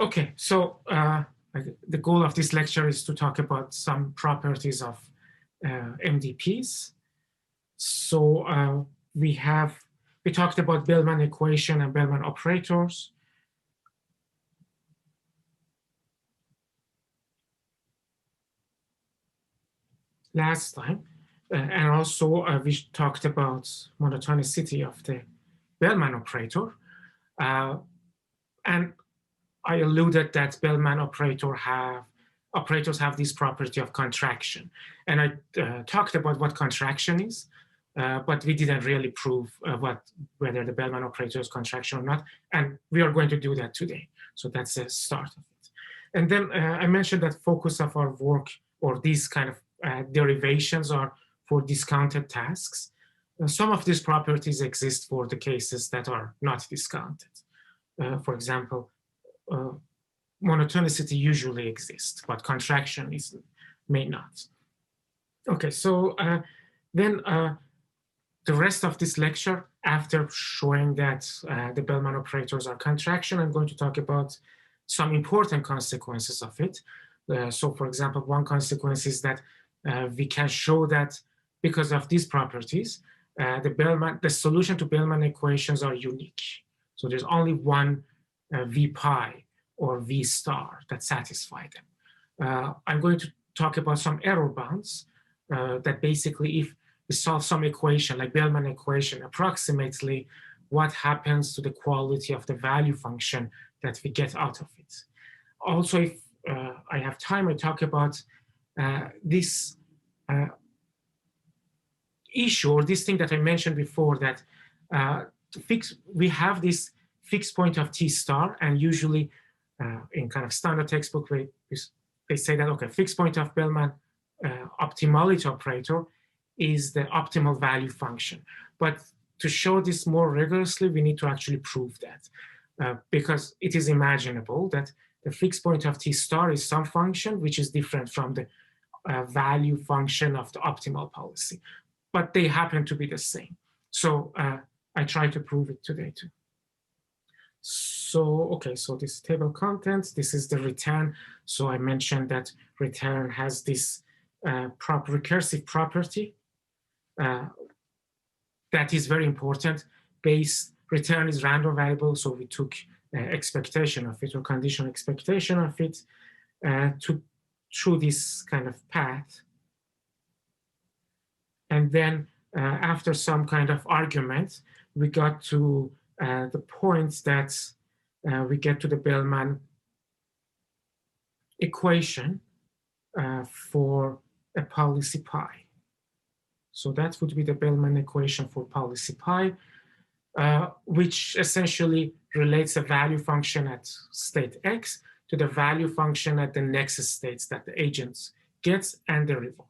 Okay, so the goal of this lecture is to talk about some properties of MDPs. So we talked about Bellman equation and Bellman operators. Last time, and also we talked about monotonicity of the Bellman operator, and I alluded that Bellman operators have this property of contraction, and I talked about what contraction is, but we didn't really prove whether the Bellman operator is contraction or not, and we are going to do that today. So that's the start of it. And then I mentioned that focus of our work, or these kind of derivations, are for discounted tasks. Some of these properties exist for the cases that are not discounted. For example, monotonicity usually exists, but contraction may not. Okay, so then the rest of this lecture, after showing that the Bellman operators are contraction, I'm going to talk about some important consequences of it. So for example, one consequence is that we can show that because of these properties, the solution to Bellman equations are unique. So there's only one V pi or V star that satisfy them. I'm going to talk about some error bounds that basically, if we solve some equation like Bellman equation approximately, what happens to the quality of the value function that we get out of it. Also, if I have time, I talk about this issue, or this thing that I mentioned before, that we have this fixed point of T star, and usually in kind of standard textbook, they say that, okay, fixed point of Bellman optimality operator is the optimal value function. But to show this more rigorously, we need to actually prove that, because it is imaginable that the fixed point of T star is some function which is different from the value function of the optimal policy, but they happen to be the same. So I try to prove it today too. So, okay, so this table contents, this is the return. So I mentioned that return has this recursive property that is very important. Base return is random variable, so we took expectation of it, or conditional expectation of it, through this kind of path. And then after some kind of argument, we got to the point that we get to the Bellman equation for a policy pi. So that would be the Bellman equation for policy pi, which essentially relates a value function at state x to the value function at the next states that the agent gets and the reward.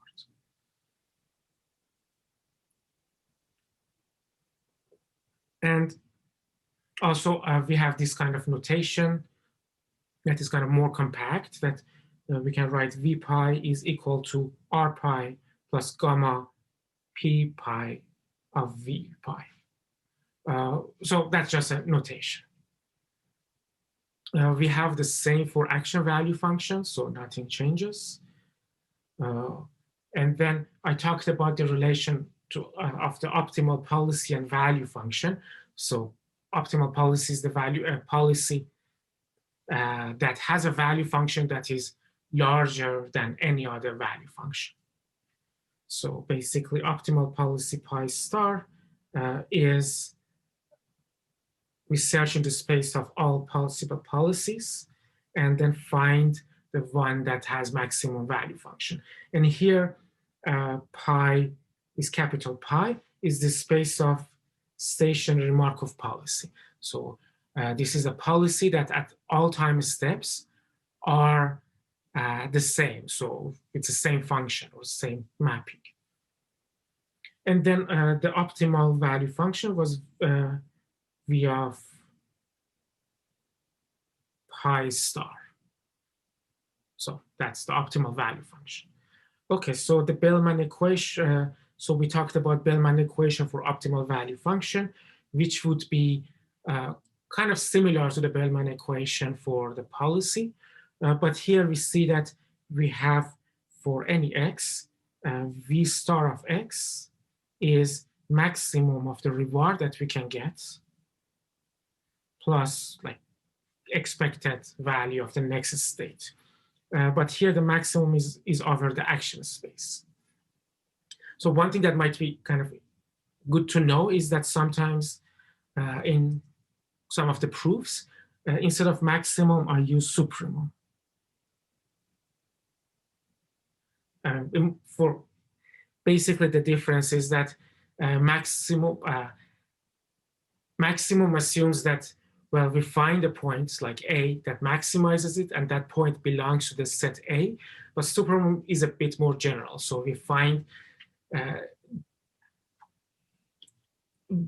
And also we have this kind of notation that is kind of more compact, that we can write V pi is equal to R pi plus gamma P pi of V pi. So that's just a notation. We have the same for action value functions, so nothing changes. And then I talked about the relation of the optimal policy and value function. So optimal policy is the policy that has a value function that is larger than any other value function. So basically, optimal policy pi star is we search in the space of all possible policies and then find the one that has maximum value function. And here, pi is capital pi, is the space of stationary Markov policy. So this is a policy that at all time steps are the same. So it's the same function or same mapping. And then the optimal value function was V of pi star. So that's the optimal value function. Okay, so the Bellman equation, so we talked about Bellman equation for optimal value function, which would be kind of similar to the Bellman equation for the policy, but here we see that we have for any x, v star of x is maximum of the reward that we can get plus like expected value of the next state. But here the maximum is over the action space. So one thing that might be kind of good to know is that sometimes in some of the proofs, instead of maximum, I use supremum. For basically the difference is that maximum assumes that, well, we find a point like A that maximizes it, and that point belongs to the set A. But supremum is a bit more general. So we find,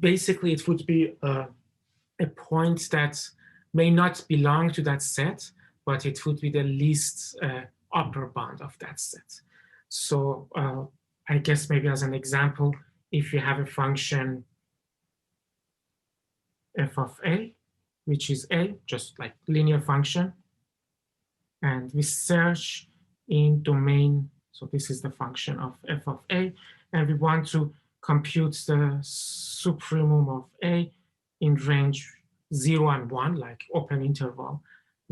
basically it would be a point that may not belong to that set, but it would be the least upper bound of that set. So I guess maybe as an example, if you have a function f of a, which is a, just like linear function, and we search in domain, so this is the function of f of a, and we want to compute the supremum of a in range 0 and 1, like open interval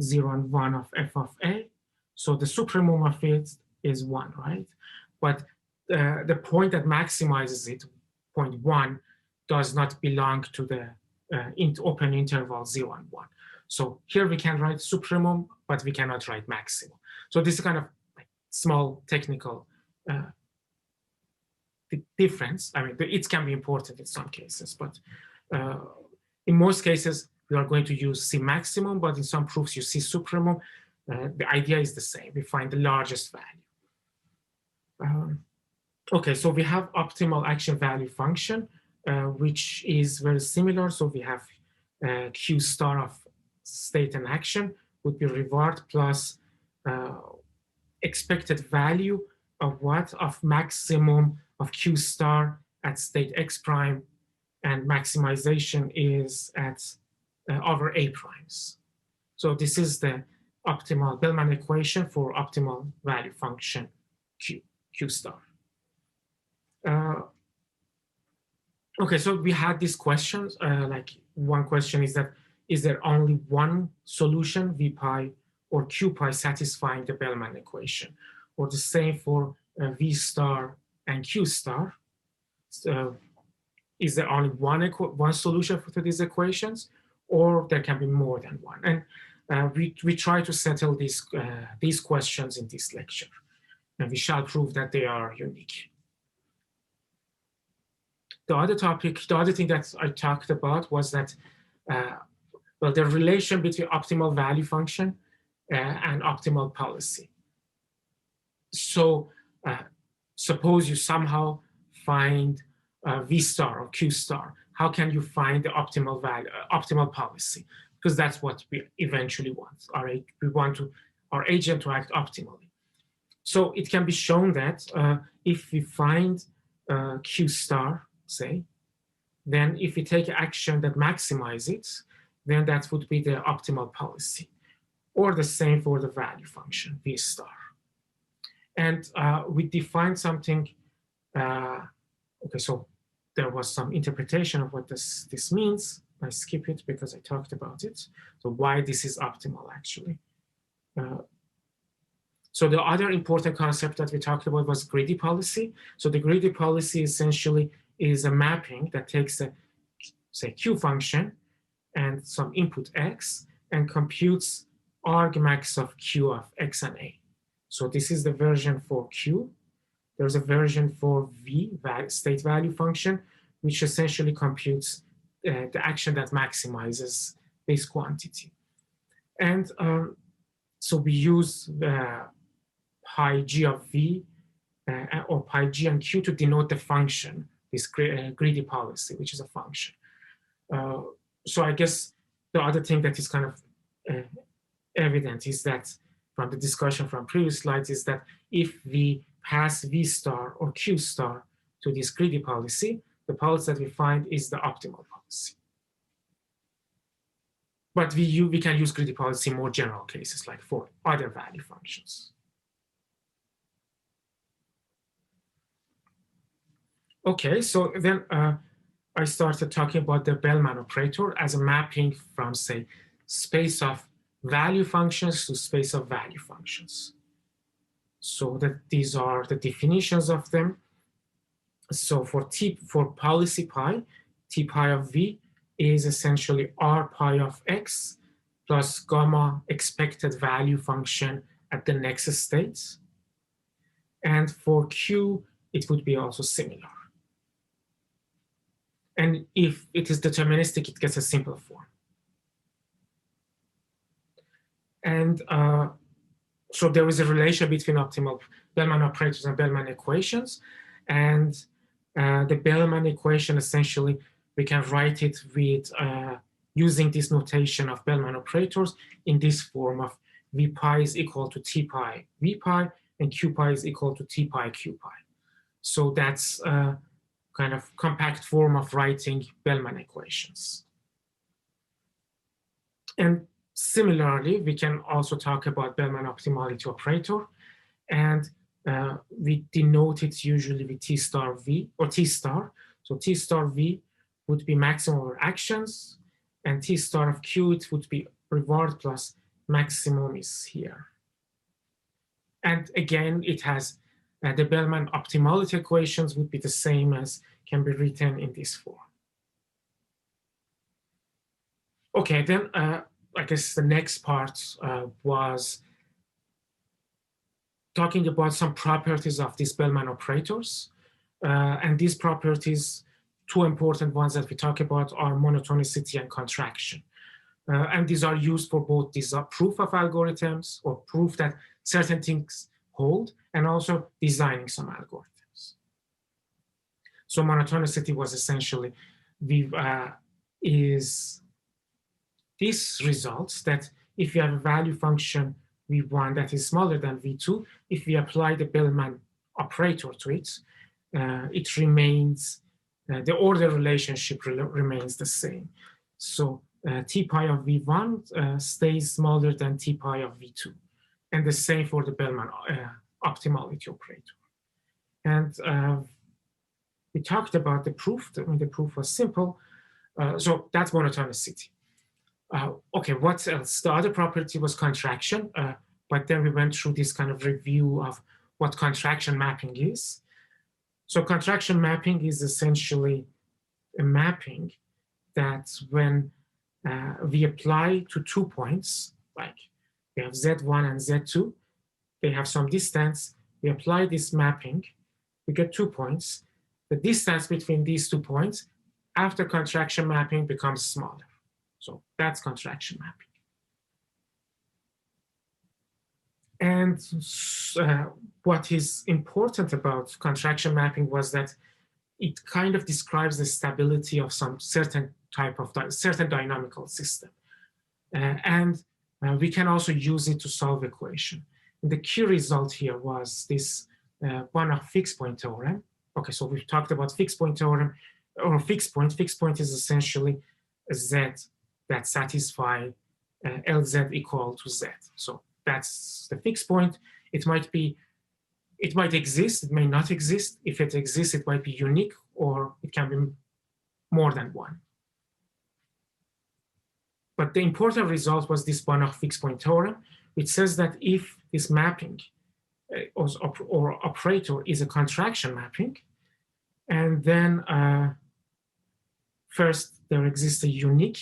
0 and 1 of f of a. So the supremum of it is 1, right? But the point that maximizes it, point 1, does not belong to the open interval 0 and 1. So here we can write supremum, but we cannot write maximum. So this is kind of like small technical difference. I mean, it can be important in some cases, but in most cases, we are going to use C maximum, but in some proofs you see supremum. The idea is the same. We find the largest value. Okay, so we have optimal action value function, which is very similar. So we have Q star of state and action would be reward plus expected value of what? Of maximum of Q star at state X prime, and maximization is at over A primes. So this is the optimal Bellman equation for optimal value function Q star. Okay, so we had these questions. Like one question is that, is there only one solution, V pi or Q pi, satisfying the Bellman equation? Or the same for V star and Q star? So is there only one solution to these equations, or there can be more than one? And we try to settle these questions in this lecture, and we shall prove that they are unique. The other thing that I talked about was that, well, the relation between optimal value function and optimal policy. So suppose you somehow find V star or Q star. How can you find the optimal value, optimal policy? Because that's what we eventually want. We want our agent to act optimally. So it can be shown that if we find Q star, say, then if we take action that maximizes it, then that would be the optimal policy. Or the same for the value function, V star. And we define something. Okay, so there was some interpretation of what this means. I skip it because I talked about it. So why this is optimal, actually. So the other important concept that we talked about was greedy policy. So the greedy policy essentially is a mapping that takes a, say, Q function and some input X and computes argmax of Q of X and A. So this is the version for Q. There's a version for V, state value function, which essentially computes the action that maximizes this quantity. And so we use pi G of V or pi G and Q to denote the function, this greedy policy, which is a function. So I guess the other thing that is kind of evident is that from the discussion from previous slides is that if we pass V star or Q star to this greedy policy, the policy that we find is the optimal policy. but we can use greedy policy in more general cases, like for other value functions. Okay, so then I started talking about the Bellman operator as a mapping from, say, space of value functions to space of value functions. So that these are the definitions of them. So for policy pi, T pi of V is essentially R pi of X plus gamma expected value function at the next state. And for Q, it would be also similar. And if it is deterministic, it gets a simple form. And so there is a relation between optimal Bellman operators and Bellman equations. And the Bellman equation, essentially, we can write it with using this notation of Bellman operators in this form of V pi is equal to T pi V pi, and Q pi is equal to T pi Q pi. So that's a kind of compact form of writing Bellman equations. And similarly, we can also talk about Bellman optimality operator, and we denote it usually with T star V or T star. So T star V would be maximum over actions, and T star of Q, it would be reward plus maximum is here. And again, it has the Bellman optimality equations would be the same as can be written in this form. Okay, then I guess the next part was talking about some properties of these Bellman operators. And these properties, two important ones that we talk about are monotonicity and contraction. And these are used for both these proof of algorithms or proof that certain things hold, and also designing some algorithms. So monotonicity was essentially is this results that if you have a value function V1 that is smaller than V2, if we apply the Bellman operator to it, it remains, the order relationship remains the same. So T pi of V1 stays smaller than T pi of V2. And the same for the Bellman optimality operator. And we talked about the proof. The proof was simple. So that's monotonicity. Okay, what else? The other property was contraction, but then we went through this kind of review of what contraction mapping is. So contraction mapping is essentially a mapping that when we apply to 2 points, like we have Z1 and Z2, they have some distance, we apply this mapping, we get 2 points. The distance between these 2 points after contraction mapping becomes smaller. So that's contraction mapping. And what is important about contraction mapping was that it kind of describes the stability of some certain type of certain dynamical system. And we can also use it to solve equation. And the key result here was this one of fixed point theorem. Okay, so we've talked about fixed point theorem or fixed point. Fixed point is essentially a Z that satisfy LZ equal to Z. So that's the fixed point. It might exist, it may not exist. If it exists, it might be unique, or it can be more than one. But the important result was this Banach fixed point theorem, which says that if this mapping or operator is a contraction mapping, and then first there exists a unique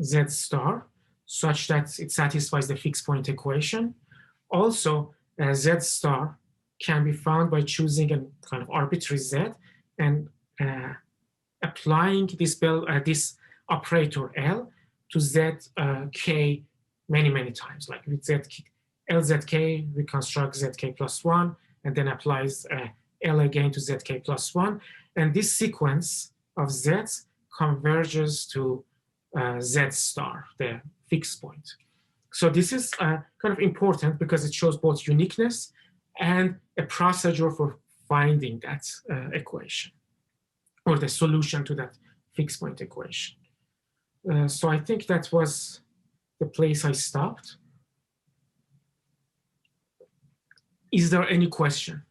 Z star such that it satisfies the fixed point equation. Also, Z star can be found by choosing a kind of arbitrary Z and applying this operator L to Zk many times. Like with LZK, we construct Zk plus 1 and then applies L again to Zk plus 1. And this sequence of Zs converges to Z star, the fixed point. So this is kind of important because it shows both uniqueness and a procedure for finding that equation or the solution to that fixed point equation. So I think that was the place I stopped. Is there any question?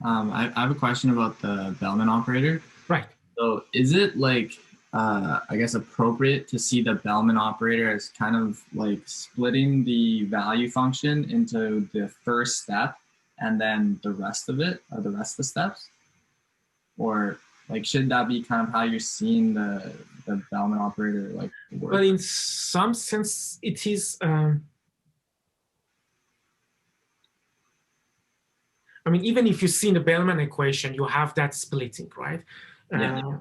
I have a question about the Bellman operator. Right. So is it like, I guess, appropriate to see the Bellman operator as kind of like splitting the value function into the first step and then the rest of it, or the rest of the steps? Or like, should that be kind of how you're seeing the Bellman operator like work? Well, in some sense, it is. I mean, even if you see in the Bellman equation, you have that splitting, right? Yeah.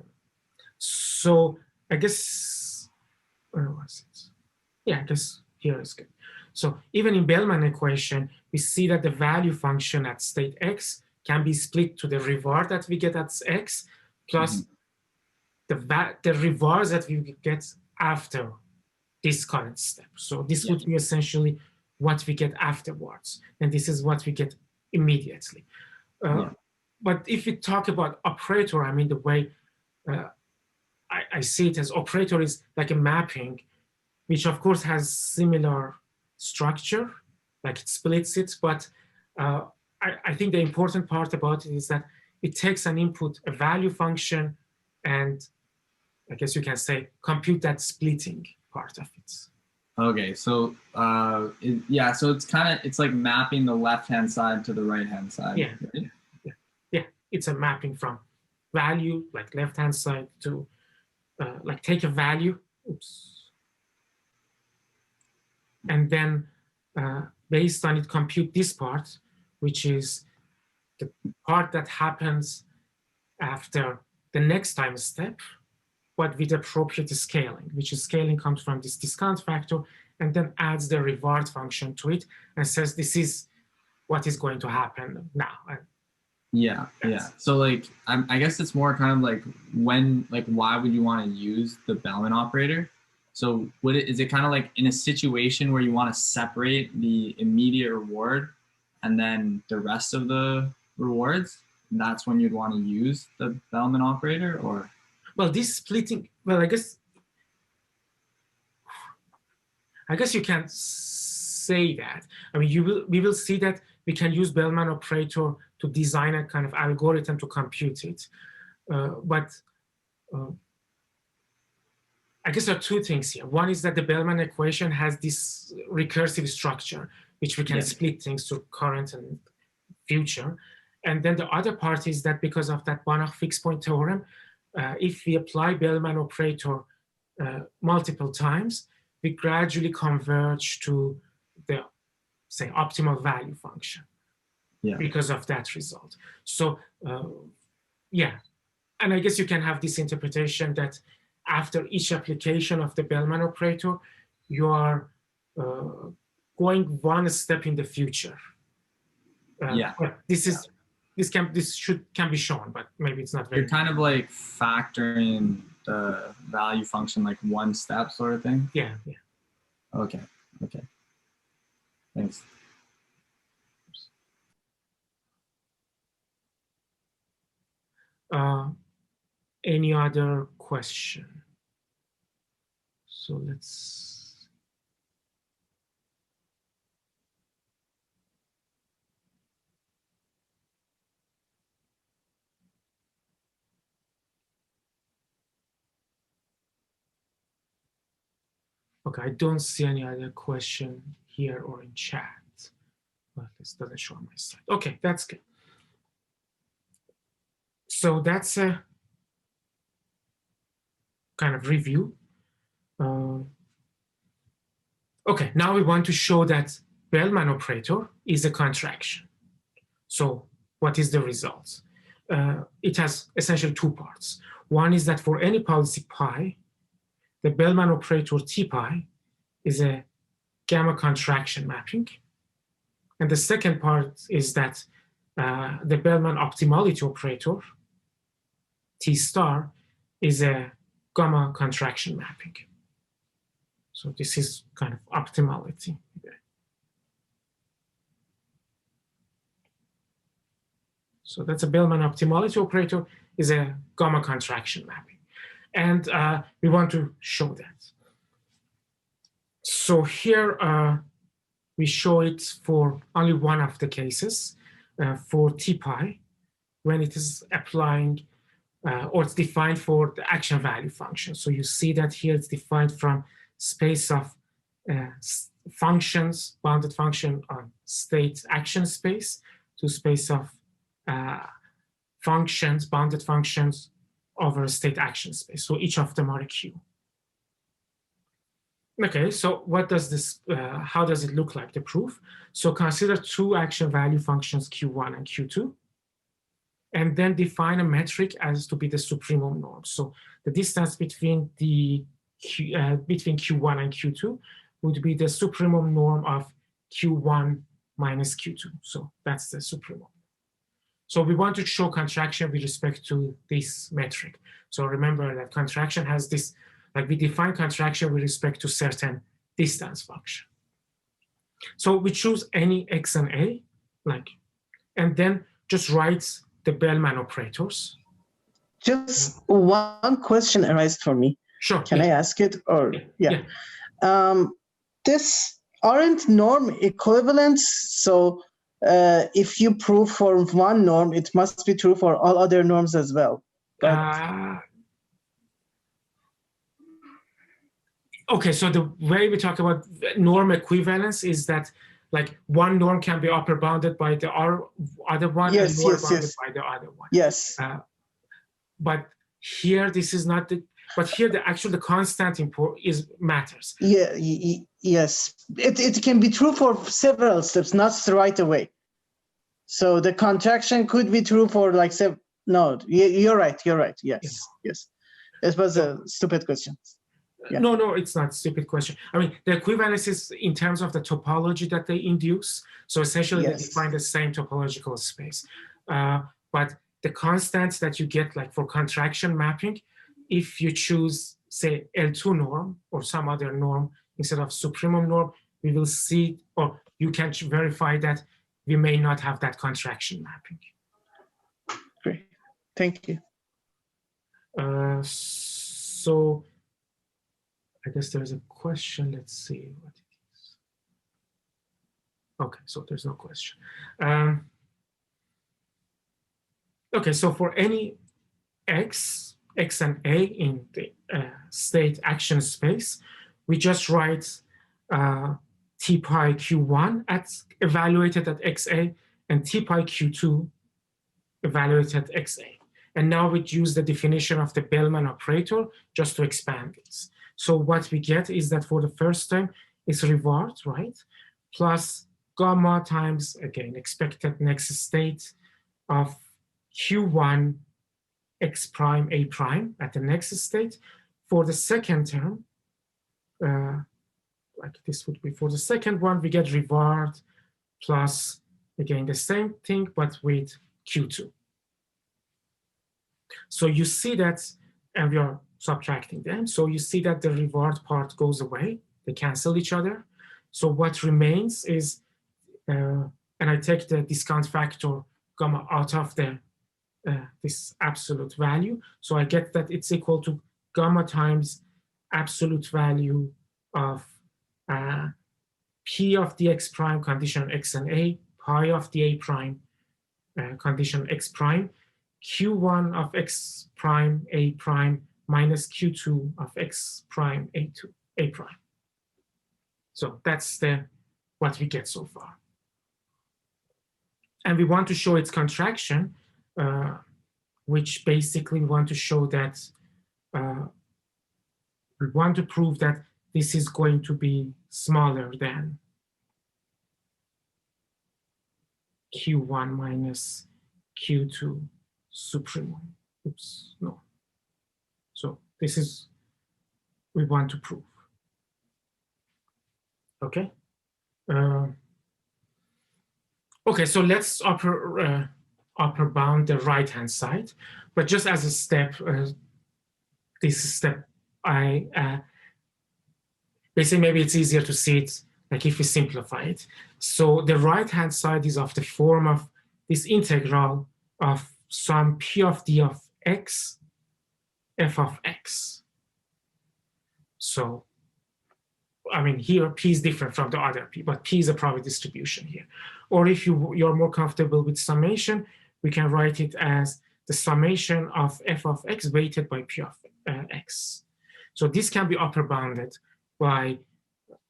So I guess, where was it? Yeah, I guess here is good. So even in Bellman equation, we see that the value function at state x can be split to the reward that we get at x plus the rewards that we get after this current step. So this would be essentially what we get afterwards. And this is what we get immediately. But if we talk about operator, I mean, the way I see it as operator is like a mapping, which of course has similar structure, like it splits it. But I think the important part about it is that it takes an input, a value function, and I guess you can say compute that splitting part of it. Okay, so yeah, so it's like mapping the left-hand side to the right-hand side. Yeah, right? yeah. It's a mapping from value, like left-hand side, to like take a value, and then based on it compute this part, which is the part that happens after the next time step, but with appropriate scaling, which is scaling comes from this discount factor and then adds the reward function to it and says this is what is going to happen now. Yeah. So like, I guess it's more kind of like why would you want to use the Bellman operator? So is it kind of like in a situation where you want to separate the immediate reward and then the rest of the rewards? And that's when you'd want to use the Bellman operator, or? Well, this splitting, well, I guess you can say that. I mean, we will see that we can use Bellman operator to design a kind of algorithm to compute it. But I guess there are two things here. One is that the Bellman equation has this recursive structure, which we can split things to current and future. And then the other part is that because of that Banach fixed point theorem, if we apply Bellman operator multiple times, we gradually converge to the, say, optimal value function because of that result. So, yeah. And I guess you can have this interpretation that after each application of the Bellman operator, you are going one step in the future. But this can be shown, but maybe it's not very. You're kind of like factoring the value function like one step sort of thing. Yeah. Okay. Thanks. Any other question? So let's. Okay, I don't see any other question here or in chat. Well, this doesn't show on my side. Okay, that's good. So that's a kind of review. Okay, now we want to show that Bellman operator is a contraction. So what is the result? It has essentially two parts. One is that for any policy pi, the Bellman operator T pi is a gamma contraction mapping. And the second part is that the Bellman optimality operator T star is a gamma contraction mapping. So this is kind of optimality. So that's a Bellman optimality operator, is a gamma contraction mapping. And we want to show that. So here we show it for only one of the cases, for T pi, when it is applying, or it's defined for the action value function. So you see that here it's defined from space of functions, bounded function on state action space, to space of functions, bounded functions over a state action space. So each of them are a Q. Okay, so what does this, how does it look like, the proof? So consider two action value functions, Q1 and Q2, and then define a metric as to be the supremum norm. So the distance between between Q1 and Q2 would be the supremum norm of Q1 minus Q2. So that's the supremum. So we want to show contraction with respect to this metric. So remember that contraction has this, like we define contraction with respect to certain distance function. So we choose any x and a, like, and then just write the Bellman operators. Just one question arises for me. Sure. Can I ask it? Or yeah. This aren't norm equivalents. So if you prove for one norm, it must be true for all other norms as well. Okay, so the way we talk about norm equivalence is that like one norm can be upper bounded by the other one, yes, and lower bounded by the other one. Yes. But here this is not the. But here the constant import matters. Yeah. Yes. It can be true for several steps, not right away. So the contraction could be true for like seven. No, you're right. You're right. Yes. Yeah. Yes. It was a stupid question. Yeah. No, it's not a stupid question. I mean, the equivalence is in terms of the topology that they induce. So essentially, they define the same topological space. But the constants that you get, like for contraction mapping, if you choose, say, L2 norm or some other norm instead of supremum norm, we will see, or you can verify that we may not have that contraction mapping. Great. Thank you. So I guess there's a question. Let's see what it is. Okay, so there's no question. Okay, so for any x and a in the state action space, we just write T pi Q1 evaluated at XA and T pi Q2 evaluated at XA. And now we use the definition of the Bellman operator just to expand this. So what we get is that for the first term, it's reward, right? Plus gamma times, again, expected next state of Q1 x prime a prime at the next state. For the second term, like this would be for the second one, we get reward plus, again, the same thing, but with Q2. So you see that, and we are subtracting them. So you see that the reward part goes away. They cancel each other. So what remains is, and I take the discount factor gamma out of the this absolute value. So I get that it's equal to gamma times absolute value of P of the x prime condition x and a, pi of the a prime condition x prime, Q1 of x prime a prime minus Q2 of x prime a prime. So that's what we get so far. And we want to show its contraction, which basically we want to show that we want to prove that this is going to be smaller than Q1 minus Q2 supremum. Oops, no. So this is we want to prove. Okay. Okay, so let's upper bound the right-hand side, but just as a step, this step, basically maybe it's easier to see it like if we simplify it. So the right-hand side is of the form of this integral of some P of D of X, F of X. So, I mean, here P is different from the other P, but P is a probability distribution here. Or if you're more comfortable with summation, we can write it as the summation of F of X weighted by P of X. So this can be upper bounded by,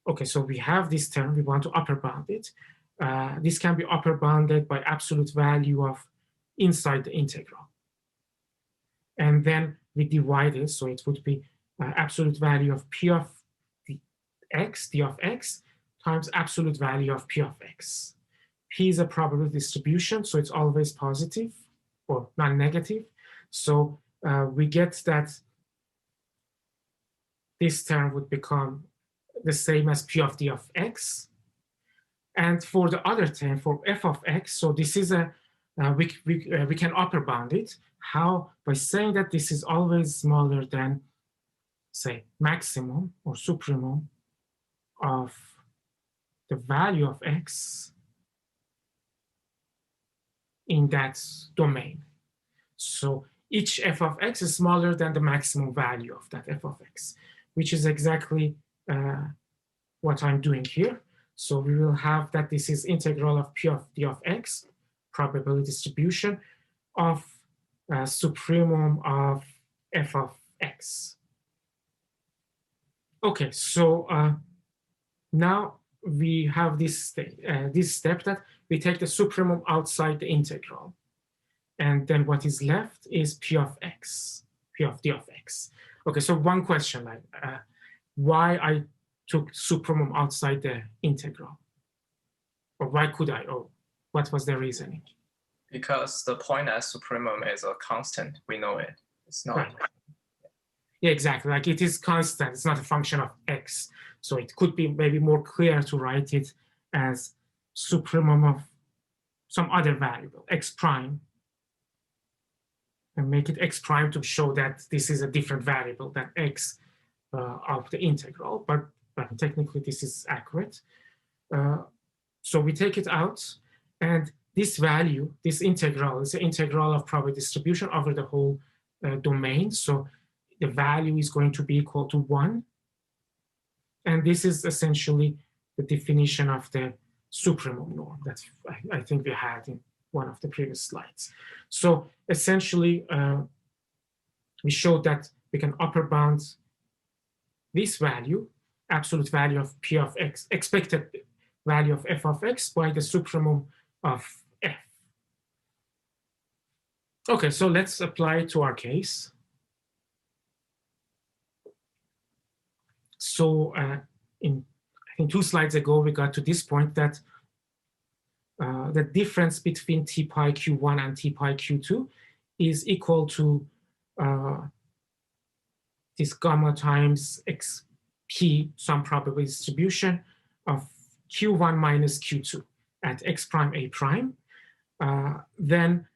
okay, so we have this term, we want to upper bound it. This can be upper bounded by absolute value of inside the integral. And then we divide it, so it would be absolute value of P of X, D of X, times absolute value of P of X. P is a probability distribution, so it's always positive or non-negative. So we get that this term would become the same as P of D of X. And for the other term, for F of X, so this is a, we can upper bound it. How? By saying that this is always smaller than, say, maximum or supremum of the value of X in that domain. So each F of X is smaller than the maximum value of that F of X, which is exactly what I'm doing here. So we will have that this is integral of P of D of X, probability distribution of supremum of F of X. Okay, so now we have this step that we take the supremum outside the integral. And then what is left is P of X, P of D of X. Okay, so one question, like why I took supremum outside the integral? Or why could I? Or what was the reasoning? Because the point at supremum is a constant. We know it. It's not. Right. Yeah, exactly. Like it is constant. It's not a function of X. So it could be maybe more clear to write it as supremum of some other variable, X prime, and make it X prime to show that this is a different variable than X of the integral. But technically this is accurate. So we take it out, and this value, this integral, is the integral of probability distribution over the whole domain. So the value is going to be equal to 1. And this is essentially the definition of the supremum norm that I think we had in one of the previous slides. So essentially, we showed that we can upper bound this value, absolute value of P of X, expected value of F of X by the supremum of F. Okay, so let's apply it to our case. So I think 2 slides ago, we got to this point that the difference between T pi Q1 and T pi Q2 is equal to this gamma times XP, some probability distribution of Q1 minus Q2 at X prime A prime. Then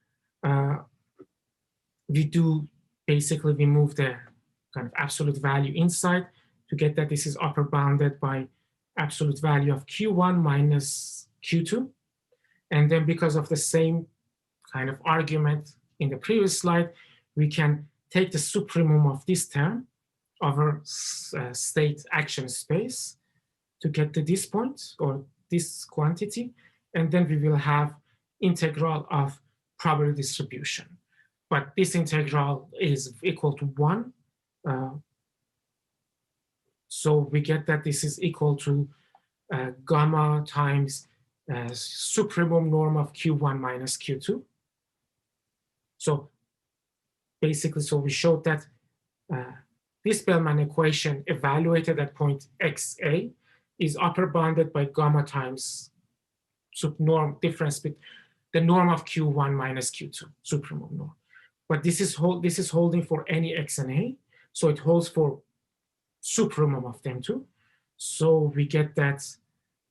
we do, basically we move the kind of absolute value inside to get that this is upper bounded by absolute value of Q1 minus Q2. And then because of the same kind of argument in the previous slide, we can take the supremum of this term over state action space to get to this point or this quantity. And then we will have integral of probability distribution. But this integral is equal to 1. So we get that this is equal to gamma times supremum norm of Q1 minus Q2. So basically, so we showed that this Bellman equation evaluated at point XA is upper bounded by gamma times norm difference between the norm of Q1 minus Q2, supremum norm. But this is holding for any X and A, so it holds for supremum of them too. So we get that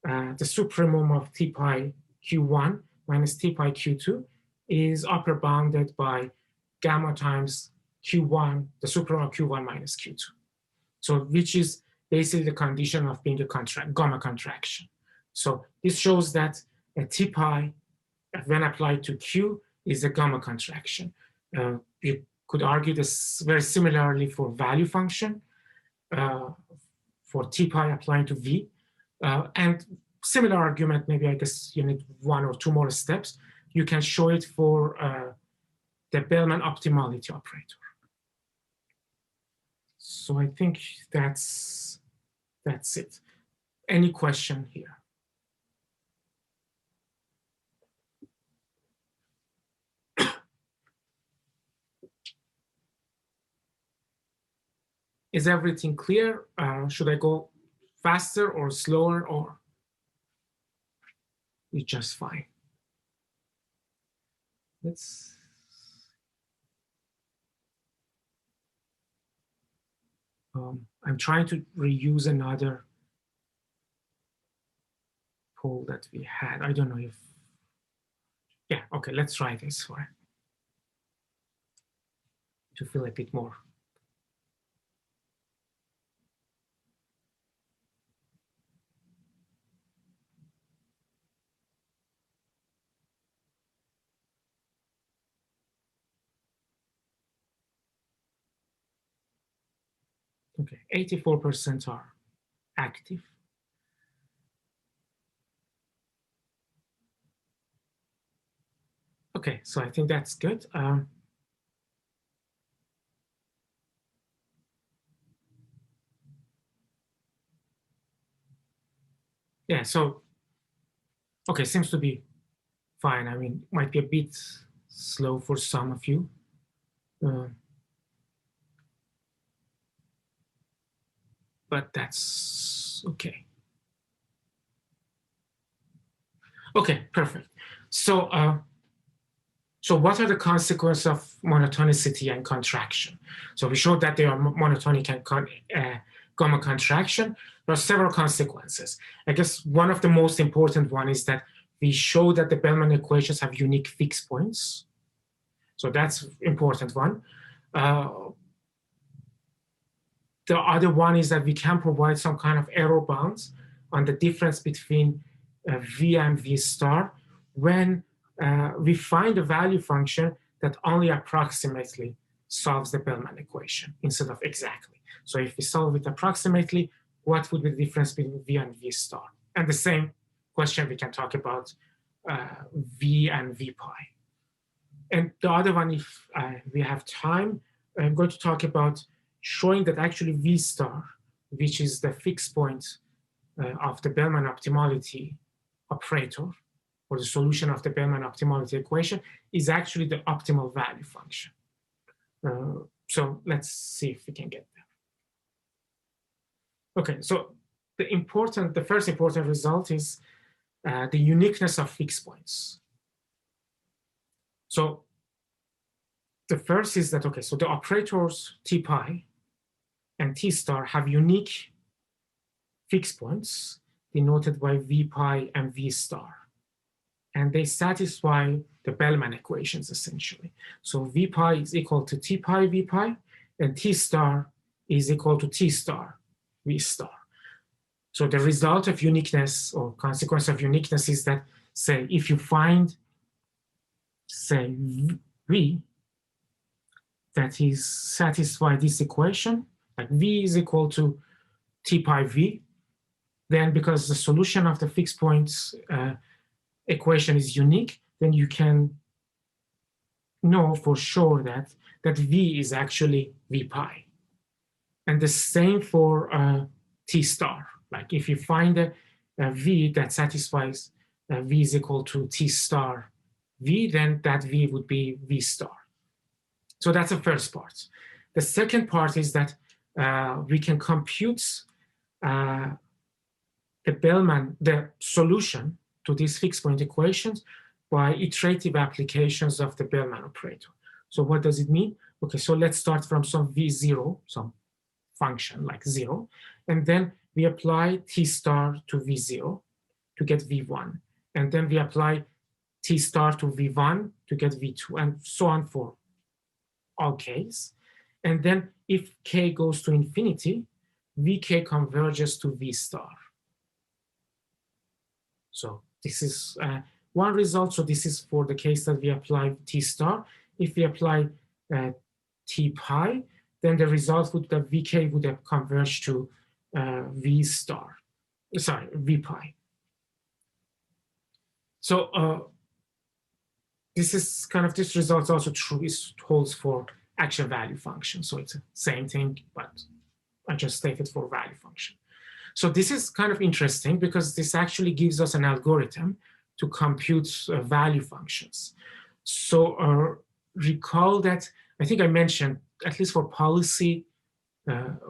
the supremum of T pi Q1 minus T pi Q2 is upper bounded by gamma times Q1, the supremum of Q1 minus Q2. So which is basically the condition of being a gamma contraction. So this shows that a T pi, when applied to Q, is a gamma contraction. You could argue this very similarly for value function, for T pi applying to V. And similar argument, maybe I guess you need one or two more steps. You can show it for the Bellman optimality operator. So I think that's it. Any question here? Is everything clear? Should I go faster or slower, or it's just fine? I'm trying to reuse another poll that we had. I don't know if, yeah, okay, let's try this one to feel a bit more. Okay, 84% are active. Okay, so I think that's good. Yeah, so, okay, seems to be fine. I mean, might be a bit slow for some of you. But that's okay. Okay, perfect. So, so what are the consequences of monotonicity and contraction? So we showed that they are monotonic and gamma contraction. There are several consequences. I guess one of the most important one is that we show that the Bellman equations have unique fixed points. So that's important one. The other one is that we can provide some kind of error bounds on the difference between V and V star when we find a value function that only approximately solves the Bellman equation instead of exactly. So if we solve it approximately, what would be the difference between V and V star? And the same question we can talk about V and V pi. And the other one, if we have time, I'm going to talk about showing that actually V star, which is the fixed point of the Bellman optimality operator, or the solution of the Bellman optimality equation, is actually the optimal value function. So let's see if we can get there. Okay, so the first important result is the uniqueness of fixed points. So the first is that, okay, so the operators T pi and T star have unique fixed points denoted by V pi and V star. And they satisfy the Bellman equations essentially. So V pi is equal to T pi V pi, and T star is equal to T star V star. So the result of uniqueness, or consequence of uniqueness, is that, say, if you find, say, V that is satisfy this equation, like V is equal to T pi V, then because the solution of the fixed points equation is unique, then you can know for sure that V is actually V pi. And the same for T star. Like if you find a V that satisfies V is equal to T star V, then that V would be V star. So that's the first part. The second part is that we can compute the solution to these fixed point equations by iterative applications of the Bellman operator. So what does it mean? Okay, so let's start from some V0, some function like 0, and then we apply T star to V0 to get V1. And then we apply T star to V1 to get V2, and so on for all k's. And then if k goes to infinity, Vk converges to V star. So this is one result, so this is for the case that we apply T star. If we apply T pi, then the result would, the Vk would have converged to V star, sorry, V pi. So this is kind of, this result is also true, it holds for action value function. So it's the same thing, but I just stated for value function. So this is kind of interesting because this actually gives us an algorithm to compute value functions. So recall that, I think I mentioned, at least for policy,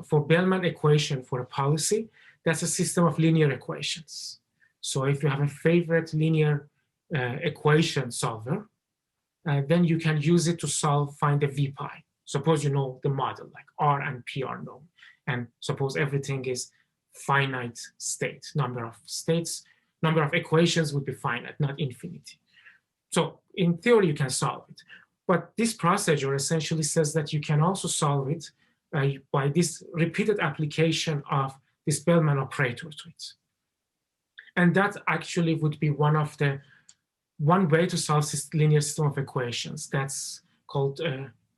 for Bellman equation for a policy, that's a system of linear equations. So if you have a favorite linear equation solver, then you can use it to find the V pi. Suppose you know the model, like R and P are known. And suppose everything is finite state, number of states, number of equations would be finite, not infinity. So in theory, you can solve it. But this procedure essentially says that you can also solve it by this repeated application of this Bellman operator to it. And that actually would be one way to solve this linear system of equations. That's called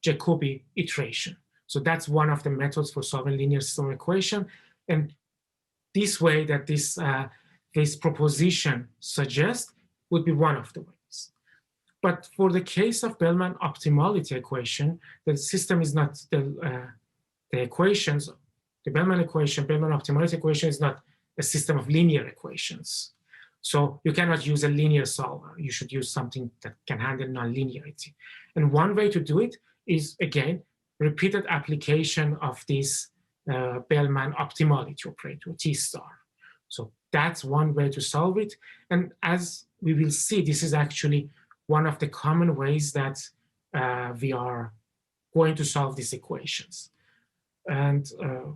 Jacobi iteration. So that's one of the methods for solving linear system equation. And this way that this proposition suggests would be one of the ways. But for the case of Bellman optimality equation, the system is not the equations, the Bellman equation, Bellman optimality equation is not a system of linear equations. So you cannot use a linear solver. You should use something that can handle nonlinearity. And one way to do it is, again, repeated application of this Bellman optimality operator, T star. So that's one way to solve it. And as we will see, this is actually one of the common ways that we are going to solve these equations. And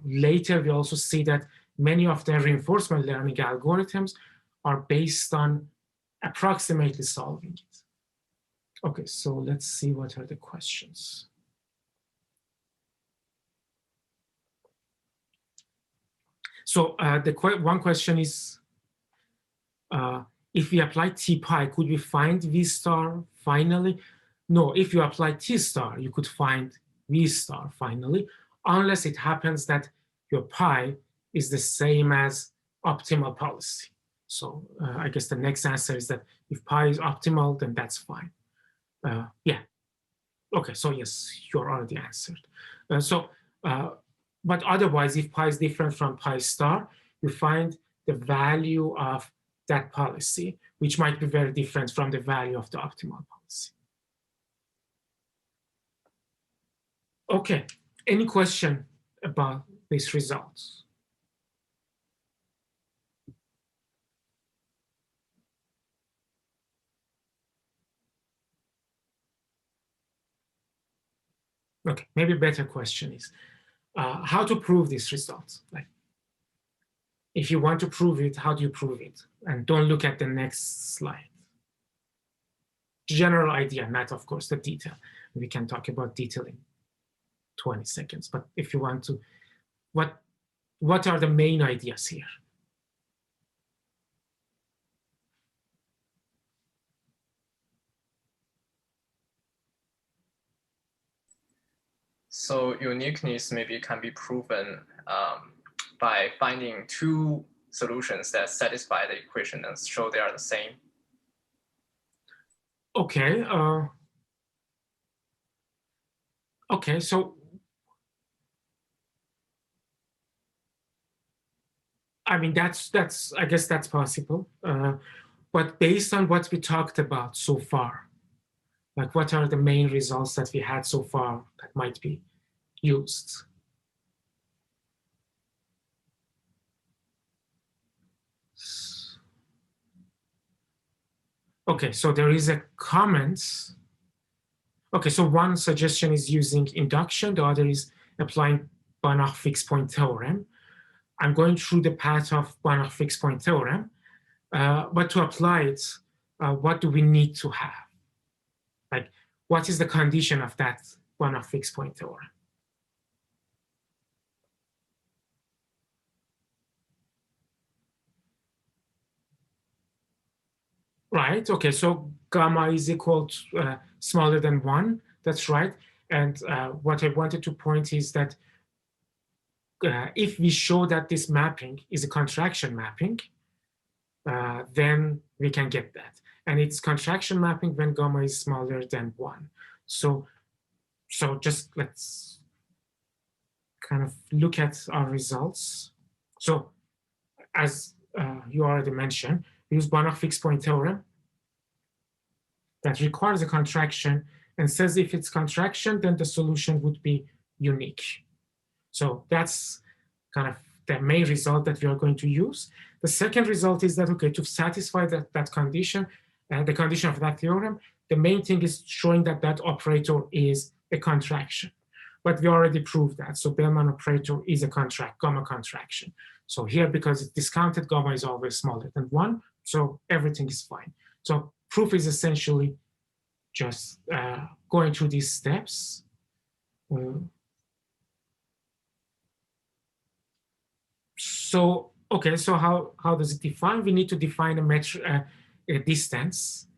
later, we also see that many of the reinforcement learning algorithms are based on approximately solving it. Okay, so let's see what are the questions. So one question is, if we apply T pi, could we find V star finally? No, if you apply T star, you could find V star finally, unless it happens that your pi is the same as optimal policy. So I guess the next answer is that if pi is optimal, then that's fine. Yeah. Okay, so yes, you're already answered. But otherwise, if pi is different from pi star, you find the value of that policy, which might be very different from the value of the optimal policy. Okay, any question about these results? Okay, maybe a better question is how to prove these results. Like, if you want to prove it, how do you prove it? And don't look at the next slide. General idea, not of course the detail. We can talk about detail in 20 seconds. But if you want to, what are the main ideas here? So uniqueness maybe can be proven by finding two solutions that satisfy the equation and show they are the same. Okay. Okay, so I mean I guess that's possible. But based on what we talked about so far, like what are the main results that we had so far that might be used? Okay, so there is a comment. Okay, so one suggestion is using induction, the other is applying Banach fixed point theorem. I'm going through the path of Banach fixed point theorem, but to apply it, what do we need to have? Like, what is the condition of that Banach fixed point theorem? Right, okay, so gamma is equal to smaller than 1, that's right. And what I wanted to point is that if we show that this mapping is a contraction mapping, then we can get that. And it's contraction mapping when gamma is smaller than 1. So just let's kind of look at our results. So as you already mentioned, we use one-off fixed point theorem that requires a contraction and says if it's contraction, then the solution would be unique. So that's kind of the main result that we are going to use. The second result is that, okay, to satisfy that condition, the condition of that theorem, the main thing is showing that that operator is a contraction. But we already proved that. So Bellman operator is a gamma contraction. So here, because it's discounted, gamma is always smaller than 1. So everything is fine. So proof is essentially just going through these steps. So, okay, so how does it define? We need to define a distance.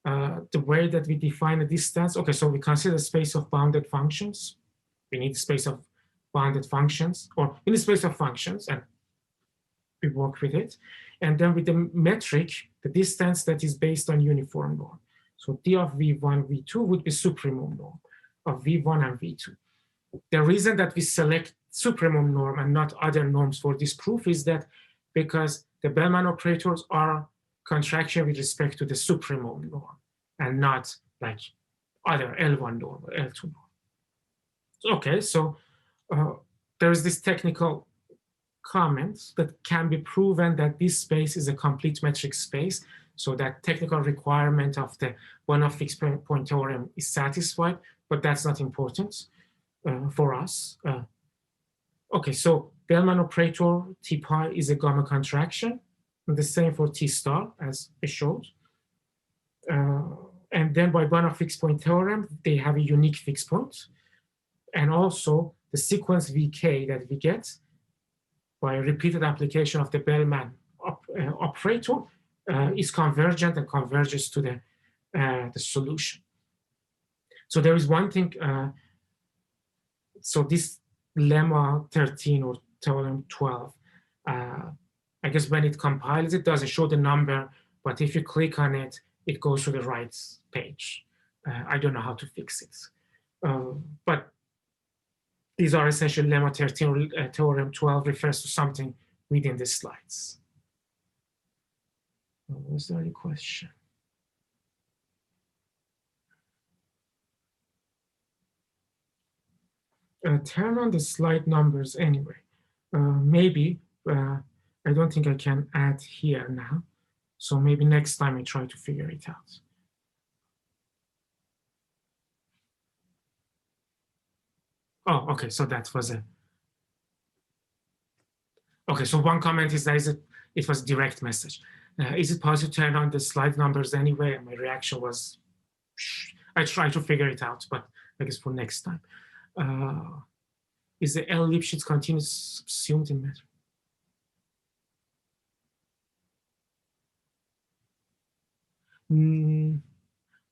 The way that we define a distance, okay, so we consider space of bounded functions. We need space of bounded functions, or in the space of functions, and we work with it. And then with the metric, the distance that is based on uniform norm. So D of V1, V2 would be supremum norm of V1 and V2. The reason that we select supremum norm and not other norms for this proof is that because the Bellman operators are contraction with respect to the supremum norm and not like other L1 norm or L2 norm. Okay, so there is this technical comment that can be proven that this space is a complete metric space, so that technical requirement of the one-off fixed point theorem is satisfied, but that's not important for us. Okay, so Bellman operator T pi is a gamma contraction, and the same for T star as I showed. And then by one-off fixed point theorem, they have a unique fixed point. And also the sequence Vk that we get by repeated application of the Bellman operator is convergent and converges to the solution. So there is one thing, so this lemma 13 or theorem 12, I guess when it compiles, it doesn't show the number, but if you click on it, it goes to the right page. I don't know how to fix it. But these are essentially lemma 13 or theorem 12 refers to something within the slides. Was there any question? Turn on the slide numbers anyway. Maybe, I don't think I can add here now. So maybe next time I try to figure it out. Oh, okay, so that was a, okay, so one comment is that it was a direct message. Is it possible to turn on the slide numbers anyway? And my reaction was, I try to figure it out, but I guess for next time. Is the L Lipschitz continuous subsumed in metric?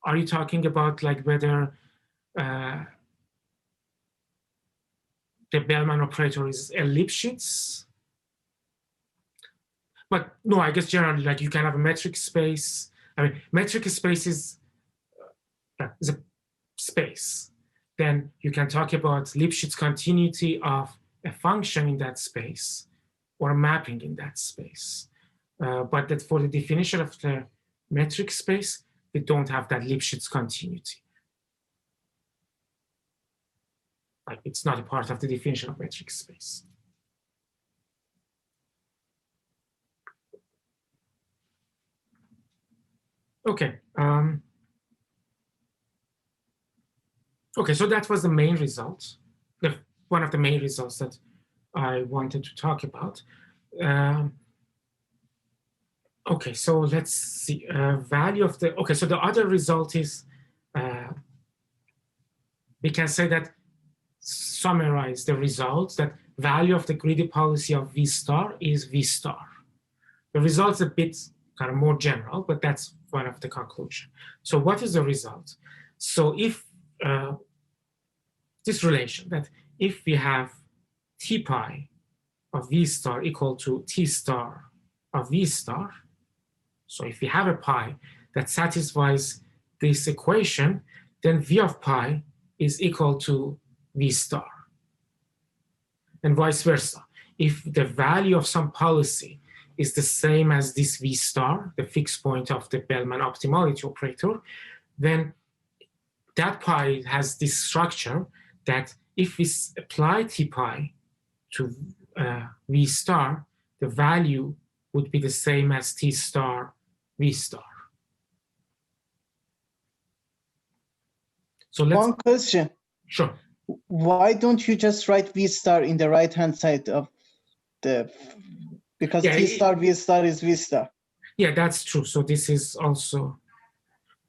Are you talking about like whether the Bellman operator is L Lipschitz? But no, I guess generally, like you can have a metric space. I mean, metric space is a space. Then you can talk about Lipschitz continuity of a function in that space or a mapping in that space. But that for the definition of the metric space, we don't have that Lipschitz continuity. Like it's not a part of the definition of metric space. Okay. Okay, so that was the main result, one of the main results that I wanted to talk about. Okay, so let's see, value of the, okay, so the other result is, we can say that, summarize the results, that value of the greedy policy of V star is V star. The result's a bit kind of more general, but that's one of the conclusion. So what is the result? So if this relation that if we have T pi of V star equal to T star of V star, so if we have a pi that satisfies this equation, then V of pi is equal to V star. And vice versa. If the value of some policy is the same as this V star, the fixed point of the Bellman optimality operator, then that pi has this structure that if we apply T pi to V star, the value would be the same as T star V star. So one question. Sure. Why don't you just write V star in the right-hand side of the, because yeah, T star V star is V star. Yeah, that's true. So this is also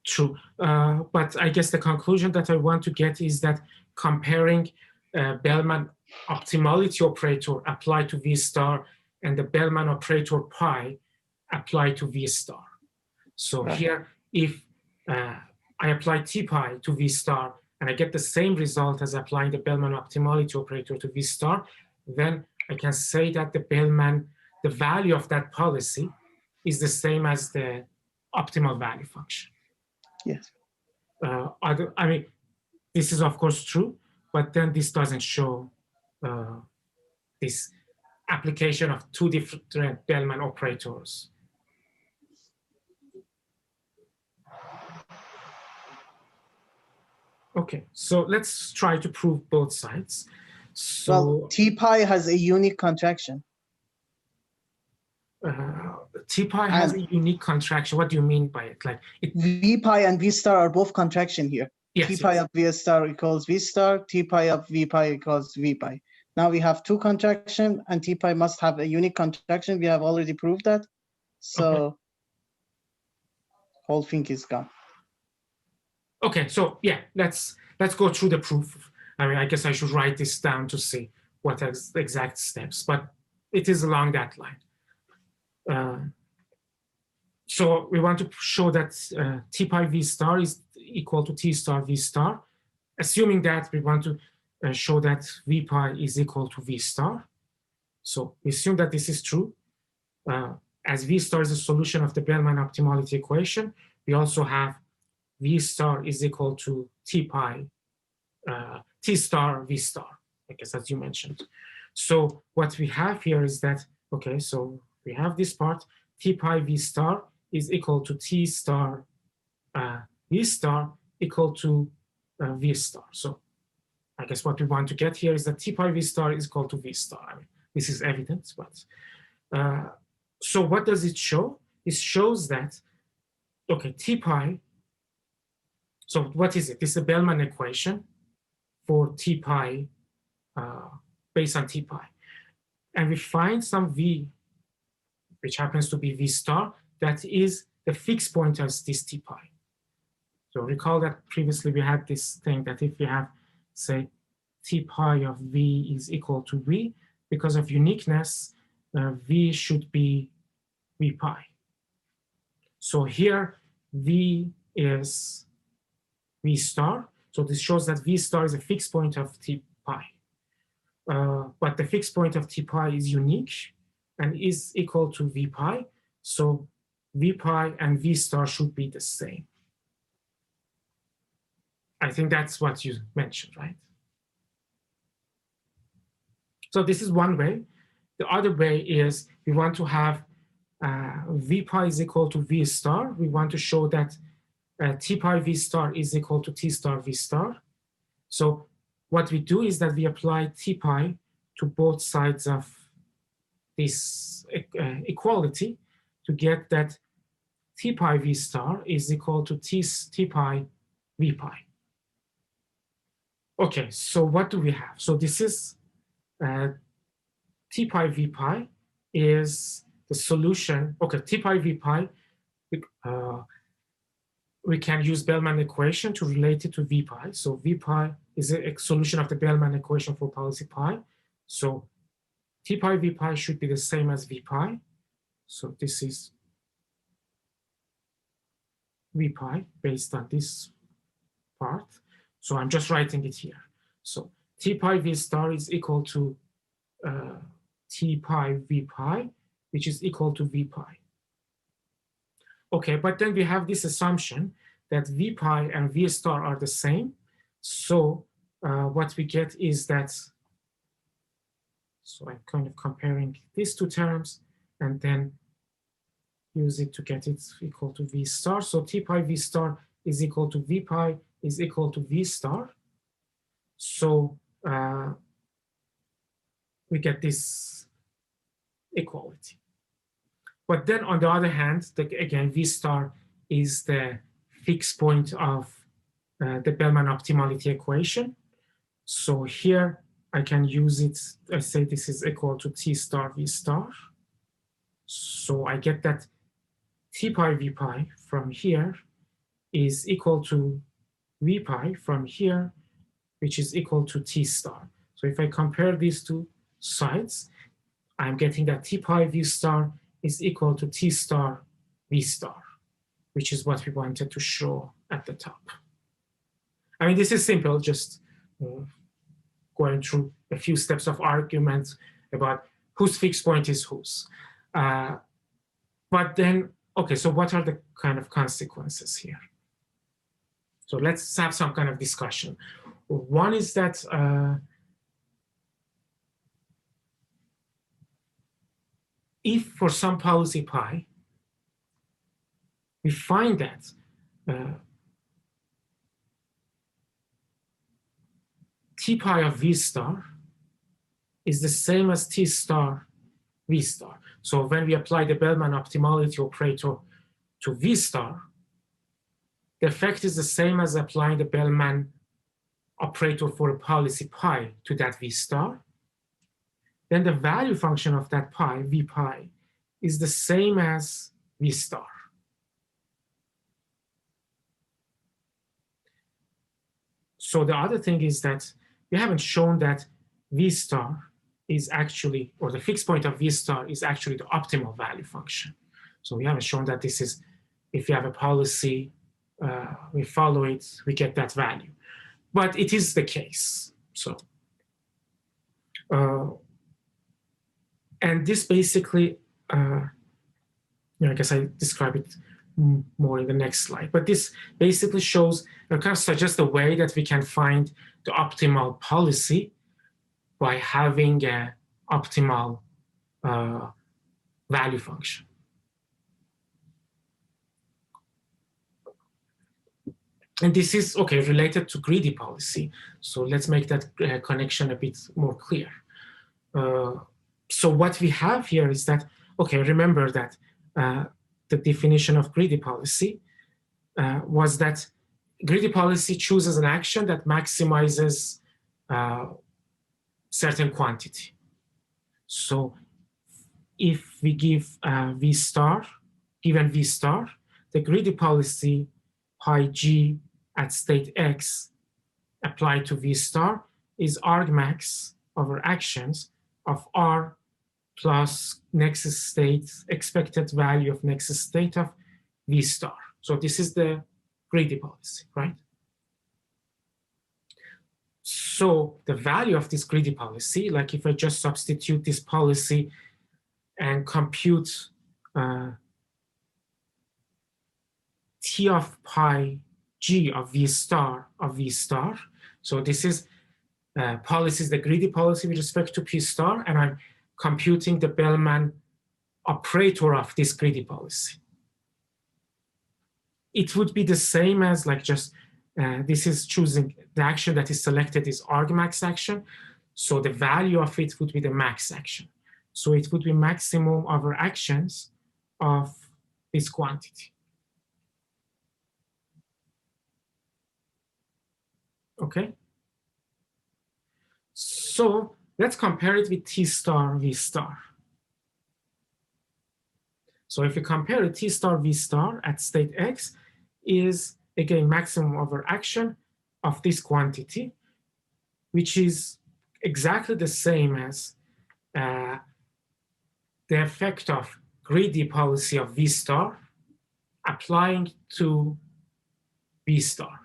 true. But I guess the conclusion that I want to get is that comparing Bellman optimality operator applied to V star and the Bellman operator pi applied to V star. So here, if I apply T pi to V star and I get the same result as applying the Bellman optimality operator to V star, then I can say that the value of that policy is the same as the optimal value function. Yes. I mean, this is of course true, but then this doesn't show this application of two different Bellman operators. Okay, so let's try to prove both sides. So, well, T pi has a unique contraction. T pi has a unique contraction. What do you mean by it? Like V pi and V star are both contraction here. Yes, T pi of V star equals V star, T pi of V pi equals V pi. Now we have two contraction and T pi must have a unique contraction. We have already proved that. So whole thing is gone. Okay, so yeah, let's go through the proof. I mean, I guess I should write this down to see what are the exact steps, but it is along that line. So we want to show that T pi V star is equal to T star V star. Assuming that, we want to show that V pi is equal to V star. So we assume that this is true. As V star is a solution of the Bellman optimality equation, we also have V star is equal to T pi, T star V star, I guess as you mentioned. So what we have here is that, okay, so we have this part, T pi V star is equal to T star V star equal to V star. So I guess what we want to get here is that T pi V star is equal to V star. I mean, this is evident, but so what does it show? It shows that, okay, T pi, so what is it? This is a Bellman equation for T pi based on T pi. And we find some V, which happens to be V star, that is the fixed point as this T pi. So recall that previously we had this thing that if we have, say, T pi of V is equal to V, because of uniqueness, V should be V pi. So here, V is V star. So this shows that V star is a fixed point of T pi. But the fixed point of T pi is unique and is equal to V pi. So V pi and V star should be the same. I think that's what you mentioned, right? So this is one way. The other way is we want to have V pi is equal to V star. We want to show that T pi V star is equal to T star V star. So what we do is that we apply T pi to both sides of this equality to get that T pi V star is equal to T pi V pi. Okay, so what do we have? So this is T pi V pi is the solution. Okay, T pi V pi, we can use Bellman equation to relate it to V pi. So V pi is a solution of the Bellman equation for policy pi. So T pi V pi should be the same as V pi. So this is v pi based on this part. So I'm just writing it here. So t pi v star is equal to t pi v pi, which is equal to v pi. Okay, but then we have this assumption that v pi and v star are the same. So what we get is that, so I'm kind of comparing these two terms and then use it to get it equal to v star. So t pi v star is equal to v pi is equal to v star. So we get this equality. But then on the other hand, again, v star is the fixed point of the Bellman optimality equation. So here I can use it, I say this is equal to t star v star. So I get that t pi v pi from here is equal to v pi from here, which is equal to t star. So if I compare these two sides, I'm getting that t pi v star is equal to t star v star, which is what we wanted to show at the top. I mean, this is simple, just going through a few steps of argument about whose fixed point is whose. But then, okay, so what are the kind of consequences here? So let's have some kind of discussion. One is that if for some policy pi, we find that t pi of v star is the same as t star v star. So when we apply the Bellman optimality operator to v star, the effect is the same as applying the Bellman operator for a policy pi to that v star. Then the value function of that pi, v pi, is the same as v star. So the other thing is that we haven't shown that v star is actually, or the fixed point of v star is actually the optimal value function. So we haven't shown that this is, if you have a policy, we follow it, we get that value. But it is the case. So, and this basically, I guess I describe it more in the next slide. But this basically shows, kind of suggests a way that we can find the optimal policy by having an optimal value function. And this is, okay, related to greedy policy. So let's make that connection a bit more clear. So what we have here is that, okay, remember that the definition of greedy policy was that greedy policy chooses an action that maximizes certain quantity. So if we give V star, given V star, the greedy policy pi g at state x applied to V star is argmax over actions of R plus next state, expected value of next state of V star. So this is the greedy policy, right? So the value of this greedy policy, like if I just substitute this policy and compute T of pi g of V star, so this is policy is the greedy policy with respect to P star, and I'm computing the Bellman operator of this greedy policy. It would be the same as like just, this is choosing the action that is selected is argmax action. So the value of it would be the max action. So it would be maximum over actions of this quantity. Okay. So let's compare it with T star V star. So if you compare it, T star V star at state X is again maximum over action of this quantity, which is exactly the same as the effect of greedy policy of V star applying to V star.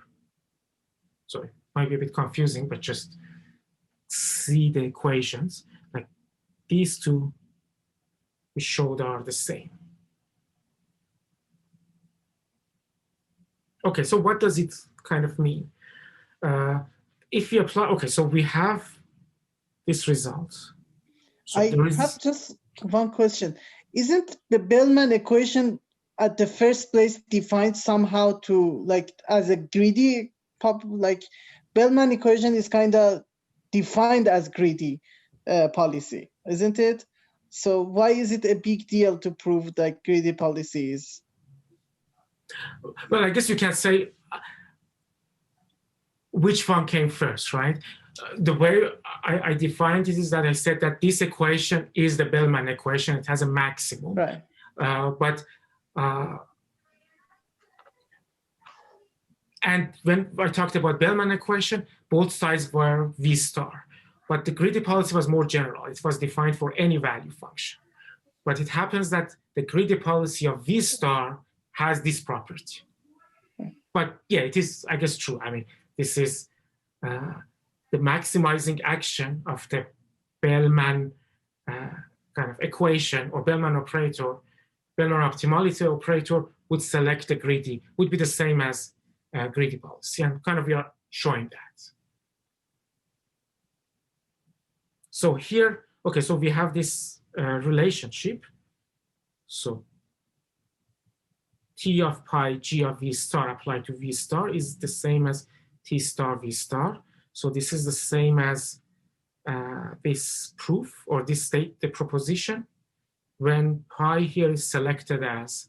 So it might be a bit confusing, but just see the equations. Like these two we showed are the same. Okay, so what does it kind of mean? If we apply, okay, so we have this result. So I have just one question. Isn't the Bellman equation at the first place defined somehow to like as a greedy like Bellman equation is kind of defined as greedy policy, isn't it? So why is it a big deal to prove that greedy policy is? Well, I guess you can say which one came first, right? The way I defined it is that I said that this equation is the Bellman equation. It has a maximum. Right. And when I talked about Bellman equation, both sides were V star. But the greedy policy was more general. It was defined for any value function. But it happens that the greedy policy of V star has this property. But yeah, it is, I guess, true. I mean, this is the maximizing action of the Bellman kind of equation or Bellman operator. Bellman optimality operator would select the greedy, would be the same as greedy policy. And kind of we are showing that. So here, okay, so we have this relationship. So T of pi G of V star applied to V star is the same as T star V star. So this is the same as this proof or this state, the proposition, when pi here is selected as,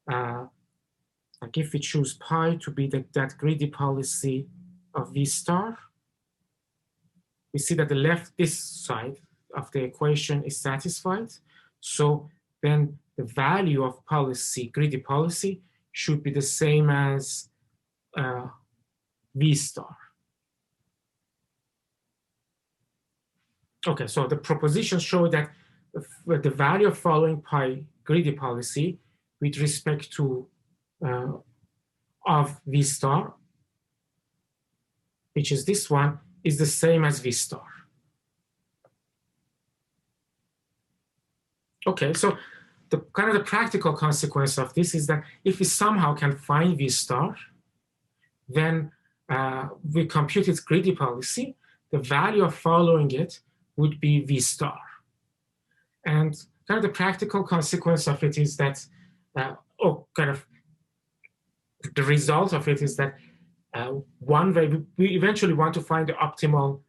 like if we choose pi to be that greedy policy of V star, we see that this side of the equation is satisfied. So then the value of policy, greedy policy, should be the same as V star. Okay, so the propositions show that the value of following pi greedy policy with respect to of V star, which is this one, is the same as V star. Okay, so the kind of the practical consequence of this is that if we somehow can find V star, then we compute its greedy policy, the value of following it would be V star. And kind of the practical consequence of it is that, or kind of the result of it is that one way we eventually want to find the optimal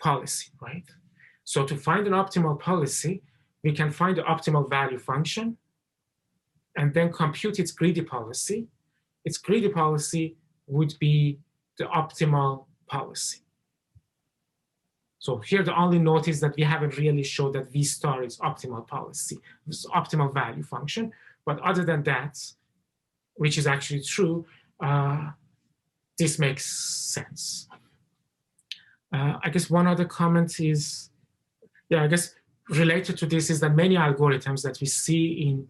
policy, right? So to find an optimal policy, we can find the optimal value function and then compute its greedy policy. Its greedy policy would be the optimal policy. So here the only note is that we haven't really showed that V star is optimal policy, this optimal value function. But other than that, which is actually true, this makes sense. I guess one other comment is, yeah, I guess related to this is that many algorithms that we see in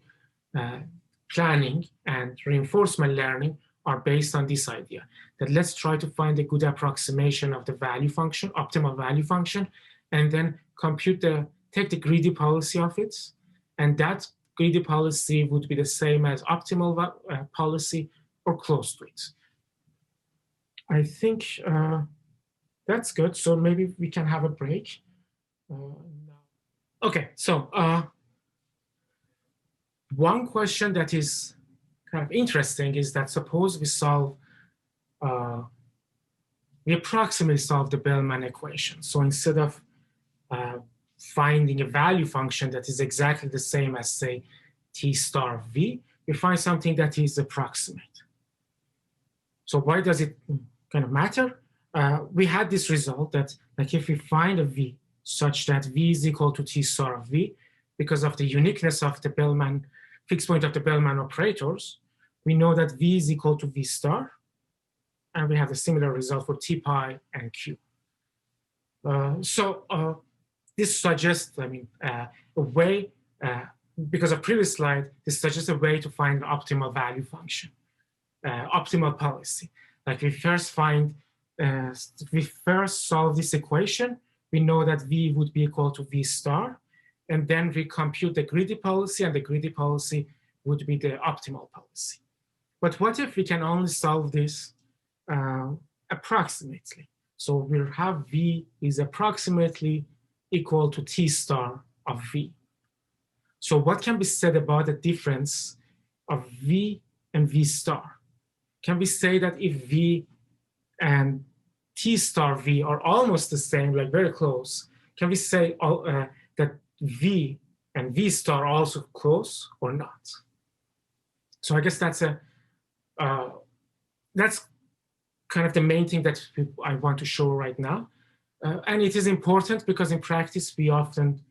planning and reinforcement learning are based on this idea, that let's try to find a good approximation of the value function, optimal value function, and then take the greedy policy of it, and that greedy policy would be the same as optimal policy or close to it. I think that's good. So maybe we can have a break. Okay, so one question that is kind of interesting is that suppose we solve, we approximately solve the Bellman equation. So instead of finding a value function that is exactly the same as, say, T star of V, we find something that is approximate. So why does it kind of matter? We had this result that, like, if we find a V such that V is equal to T star of V, because of the uniqueness of the Bellman fixed point of the Bellman operators, we know that V is equal to V star, and we have a similar result for T pi and Q. This suggests, I mean, a way, because of previous slide, this suggests a way to find the optimal value function. optimal policy. Like we first solve this equation. We know that V would be equal to V star, and then we compute the greedy policy, and the greedy policy would be the optimal policy. But what if we can only solve this approximately? So we'll have V is approximately equal to T star of V. So what can be said about the difference of V and V star? Can we say that if V and T star V are almost the same, like very close, can we say that V and V star are also close or not? So I guess that's kind of the main thing that I want to show right now. And it is important because in practice, we often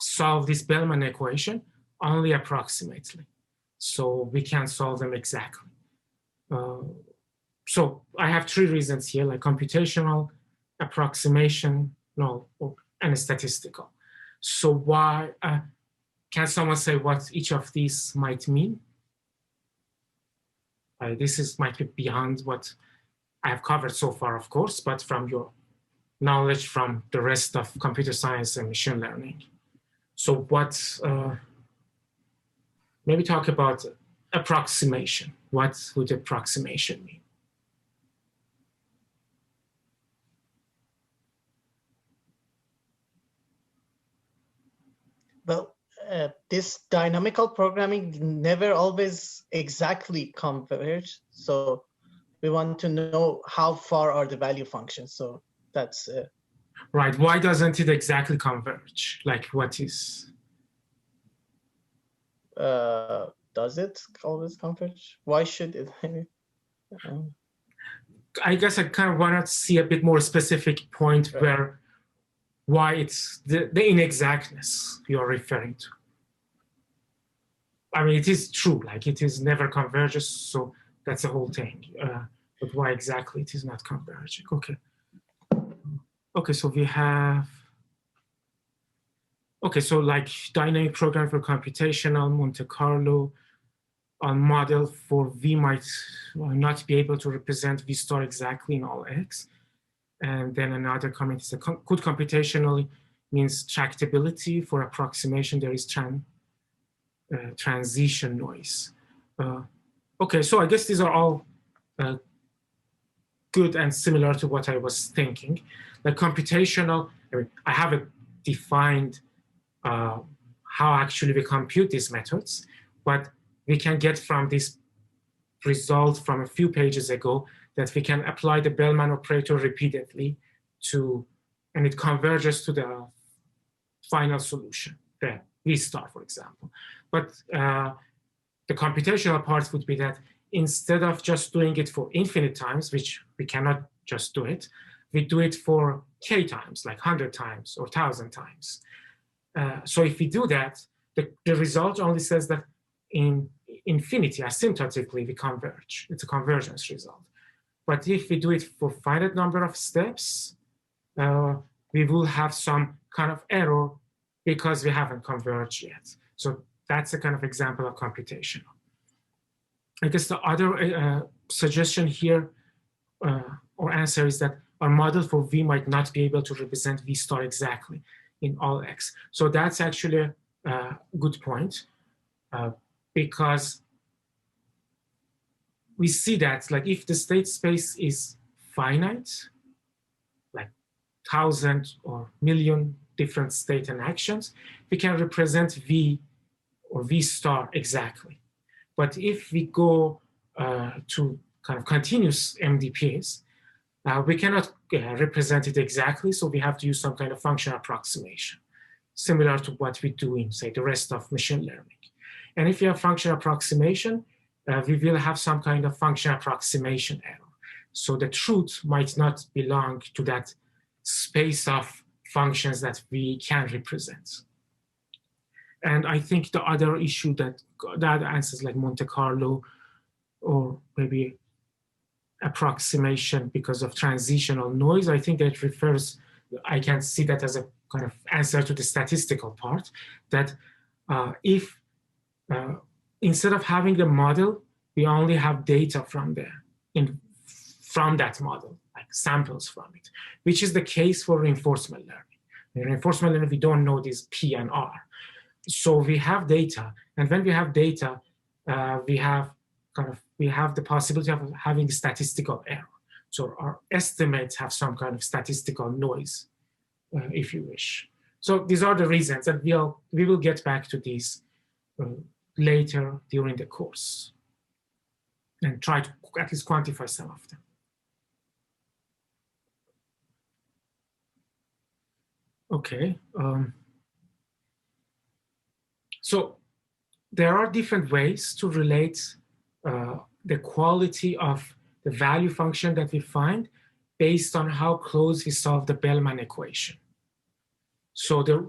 solve this Bellman equation only approximately. So we can't solve them exactly. So I have three reasons here, like computational, approximation, and statistical. So why, can someone say what each of these might mean? This might be beyond what I have covered so far, of course, but from your knowledge from the rest of computer science and machine learning. So what, maybe talk about approximation. What would approximation mean? Well, this dynamical programming never always exactly converge. So we want to know how far are the value functions. So that's right. Why doesn't it exactly converge? Like what is? Does it always converge? Why should it? I guess I kind of want to see a bit more specific point where why it's the inexactness you're referring to. I mean, it is true, like it is never converges, so that's the whole thing. But why exactly it is not converging? Okay. Okay, so we have, okay, so like dynamic program for computational, Monte Carlo, model for V might not be able to represent V star exactly in all X. And then another comment is good computationally means tractability. For approximation, there is transition noise. Okay, so I guess these are all good and similar to what I was thinking. Like computational, I haven't defined how actually we compute these methods, but we can get from this result from a few pages ago that we can apply the Bellman operator repeatedly and it converges to the final solution, the V star, for example. But the computational part would be that instead of just doing it for infinite times, which we cannot just do it, we do it for k times, like 100 times or 1,000 times. So if we do that, the result only says that in infinity, asymptotically, we converge. It's a convergence result. But if we do it for finite number of steps, we will have some kind of error because we haven't converged yet. So that's a kind of example of computational. I guess the other suggestion here or answer is that our model for V might not be able to represent V star exactly in all X. So that's actually a good point because we see that like if the state space is finite, like 1,000 or million different state and actions, we can represent V or V star exactly. But if we go to kind of continuous MDPs, we cannot represent it exactly, so we have to use some kind of function approximation, similar to what we do in, say, the rest of machine learning. And if you have function approximation, we will have some kind of function approximation error. So the truth might not belong to that space of functions that we can represent. And I think the other issue that answers like Monte Carlo or maybe approximation because of transitional noise, I think that refers, I can see that as a kind of answer to the statistical part, that if instead of having the model, we only have data from there, from that model, like samples from it, which is the case for reinforcement learning. In reinforcement learning, we don't know this P and R. So we have data, and when we have data, we have the possibility of having statistical error. So our estimates have some kind of statistical noise, if you wish. So these are the reasons, and we will get back to these later during the course, and try to at least quantify some of them. Okay. So there are different ways to relate the quality of the value function that we find based on how close we solve the Bellman equation. So the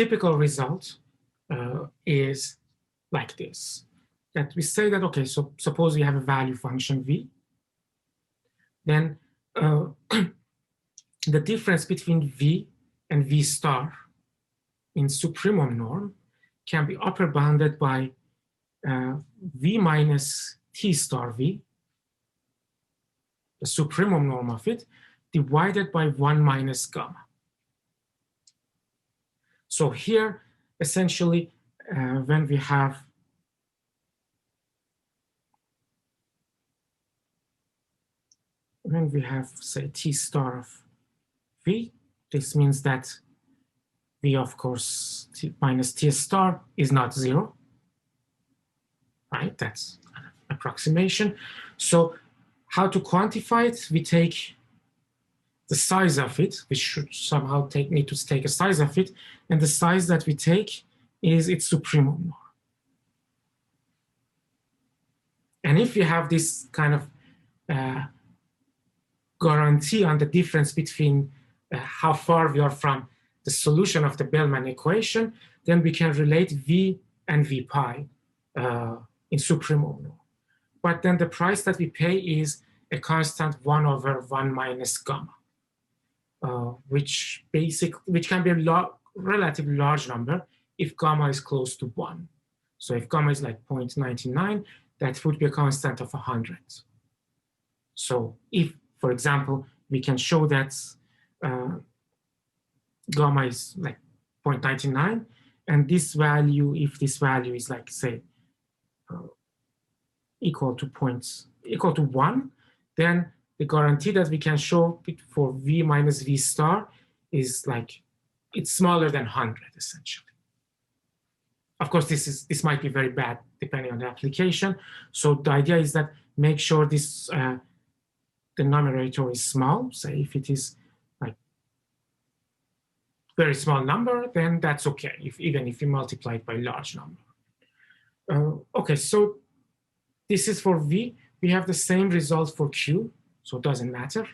typical result is like this, that we say that, okay, so suppose we have a value function v, then the difference between v and v star in Supremum norm can be upper bounded by v minus t star v, the Supremum norm of it, divided by 1 minus gamma. So here, essentially, when we have say t star of v, this means that v, of course, minus t star is not 0, right? That's an approximation. So how to quantify it? We take the size of it. We should somehow need to take a size of it, and the size that we take is its Supremum norm. And if you have this kind of guarantee on the difference between how far we are from the solution of the Bellman equation, then we can relate v and v pi in Supremum norm. But then the price that we pay is a constant 1 over 1 minus gamma, which can be a relatively large number if gamma is close to 1. So if gamma is like 0.99, that would be a constant of 100. So if, for example, we can show that gamma is like 0.99, and this value, if this value is like, say, equal to 1, then the guarantee that we can show it for v minus v star is like, it's smaller than 100, essentially. Of course, this might be very bad depending on the application. So the idea is that make sure this the numerator is small. Say if it is like very small number, then that's okay, even if you multiply it by large number. Okay, so this is for v. We have the same result for q, so it doesn't matter.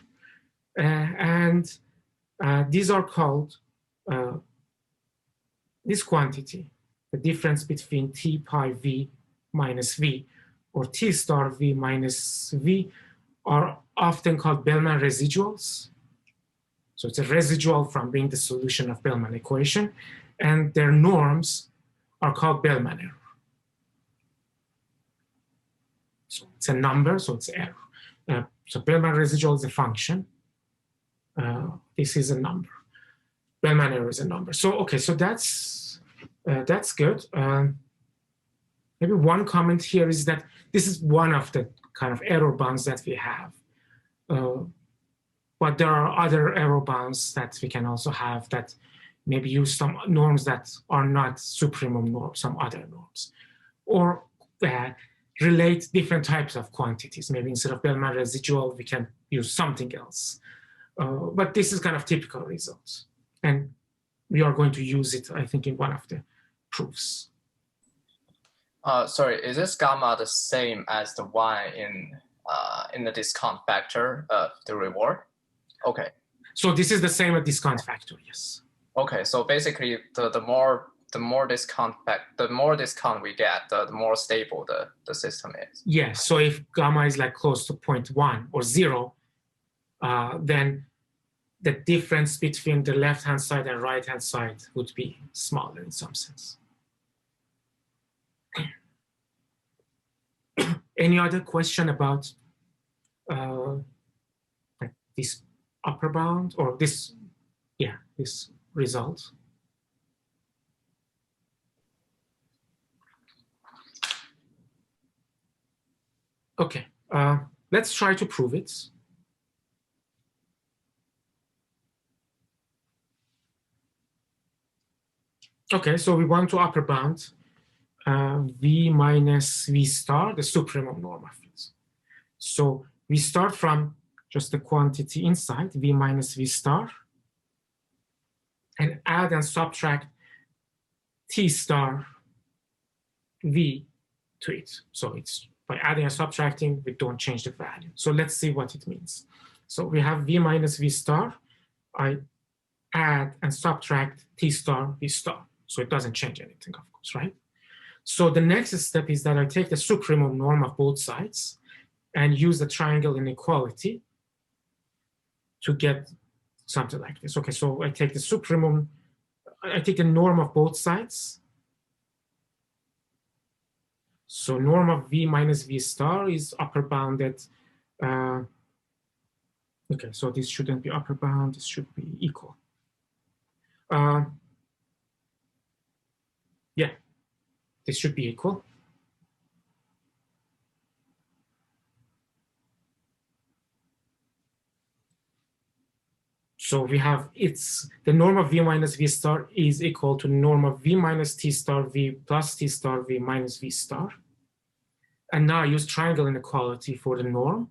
And these are called, this quantity, the difference between t pi v minus v, or t star v minus v, are often called Bellman residuals. So it's a residual from being the solution of Bellman equation, and their norms are called Bellman error. So it's a number, so it's error. So Bellman residual is a function. This is a number. Bellman error is a number. So okay, so that's good. Maybe one comment here is that this is one of the kind of error bounds that we have. But there are other error bounds that we can also have that maybe use some norms that are not Supremum norms, some other norms, or relate different types of quantities. Maybe instead of Bellman residual, we can use something else. But this is kind of typical results. And we are going to use it, I think, in one of the proofs. Sorry, is this gamma the same as the one in the discount factor of the reward? Okay. So this is the same as discount factor, yes. Okay, so basically, the more discount we get, the more stable the system is. Yes. So if gamma is like close to 0.1 or 0, then the difference between the left-hand side and right-hand side would be smaller in some sense. Any other question about like this upper bound or this, yeah, this result? Okay, let's try to prove it. Okay, so we want to upper bound V minus V star, the supremum norm of it. So we start from just the quantity inside, V minus V star, and add and subtract T star V to it. So it's by adding and subtracting, we don't change the value. So let's see what it means. So we have V minus V star. I add and subtract T star V star. So it doesn't change anything, of course, right? So the next step is that I take the supremum norm of both sides and use the triangle inequality to get something like this. Okay, so I take the supremum, I take the norm of both sides. So norm of V minus V star is upper bounded. Okay, so this shouldn't be upper bound, this should be equal. Yeah, this should be equal. So we have the norm of V minus V star is equal to norm of V minus T star V plus T star V minus V star. And now I use triangle inequality for the norm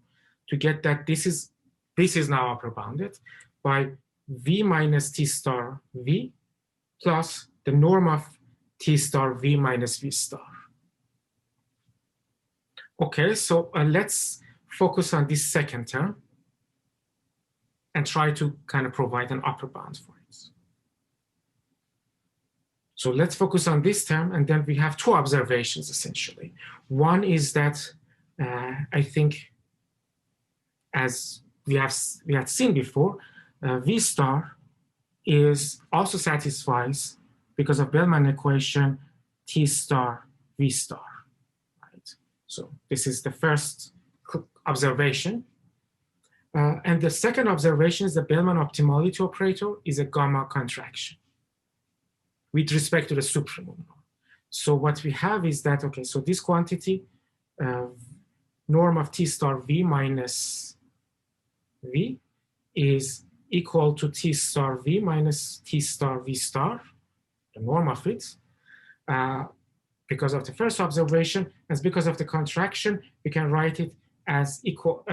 to get that this is now upper bounded by V minus T star V plus the norm of T star V minus V star. Okay, so let's focus on this second term and try to kind of provide an upper bound for it. So let's focus on this term, and then we have two observations essentially. One is that I think, as we had seen before, V star is also satisfies, because of Bellman equation, T star V star, right? So this is the first observation. And the second observation is the Bellman optimality operator is a gamma contraction with respect to the supremum norm. So what we have is that, okay, so this quantity, norm of T star V minus V is equal to T star V minus T star V star, the norm of it. Because of the first observation, as because of the contraction, we can write it as equal,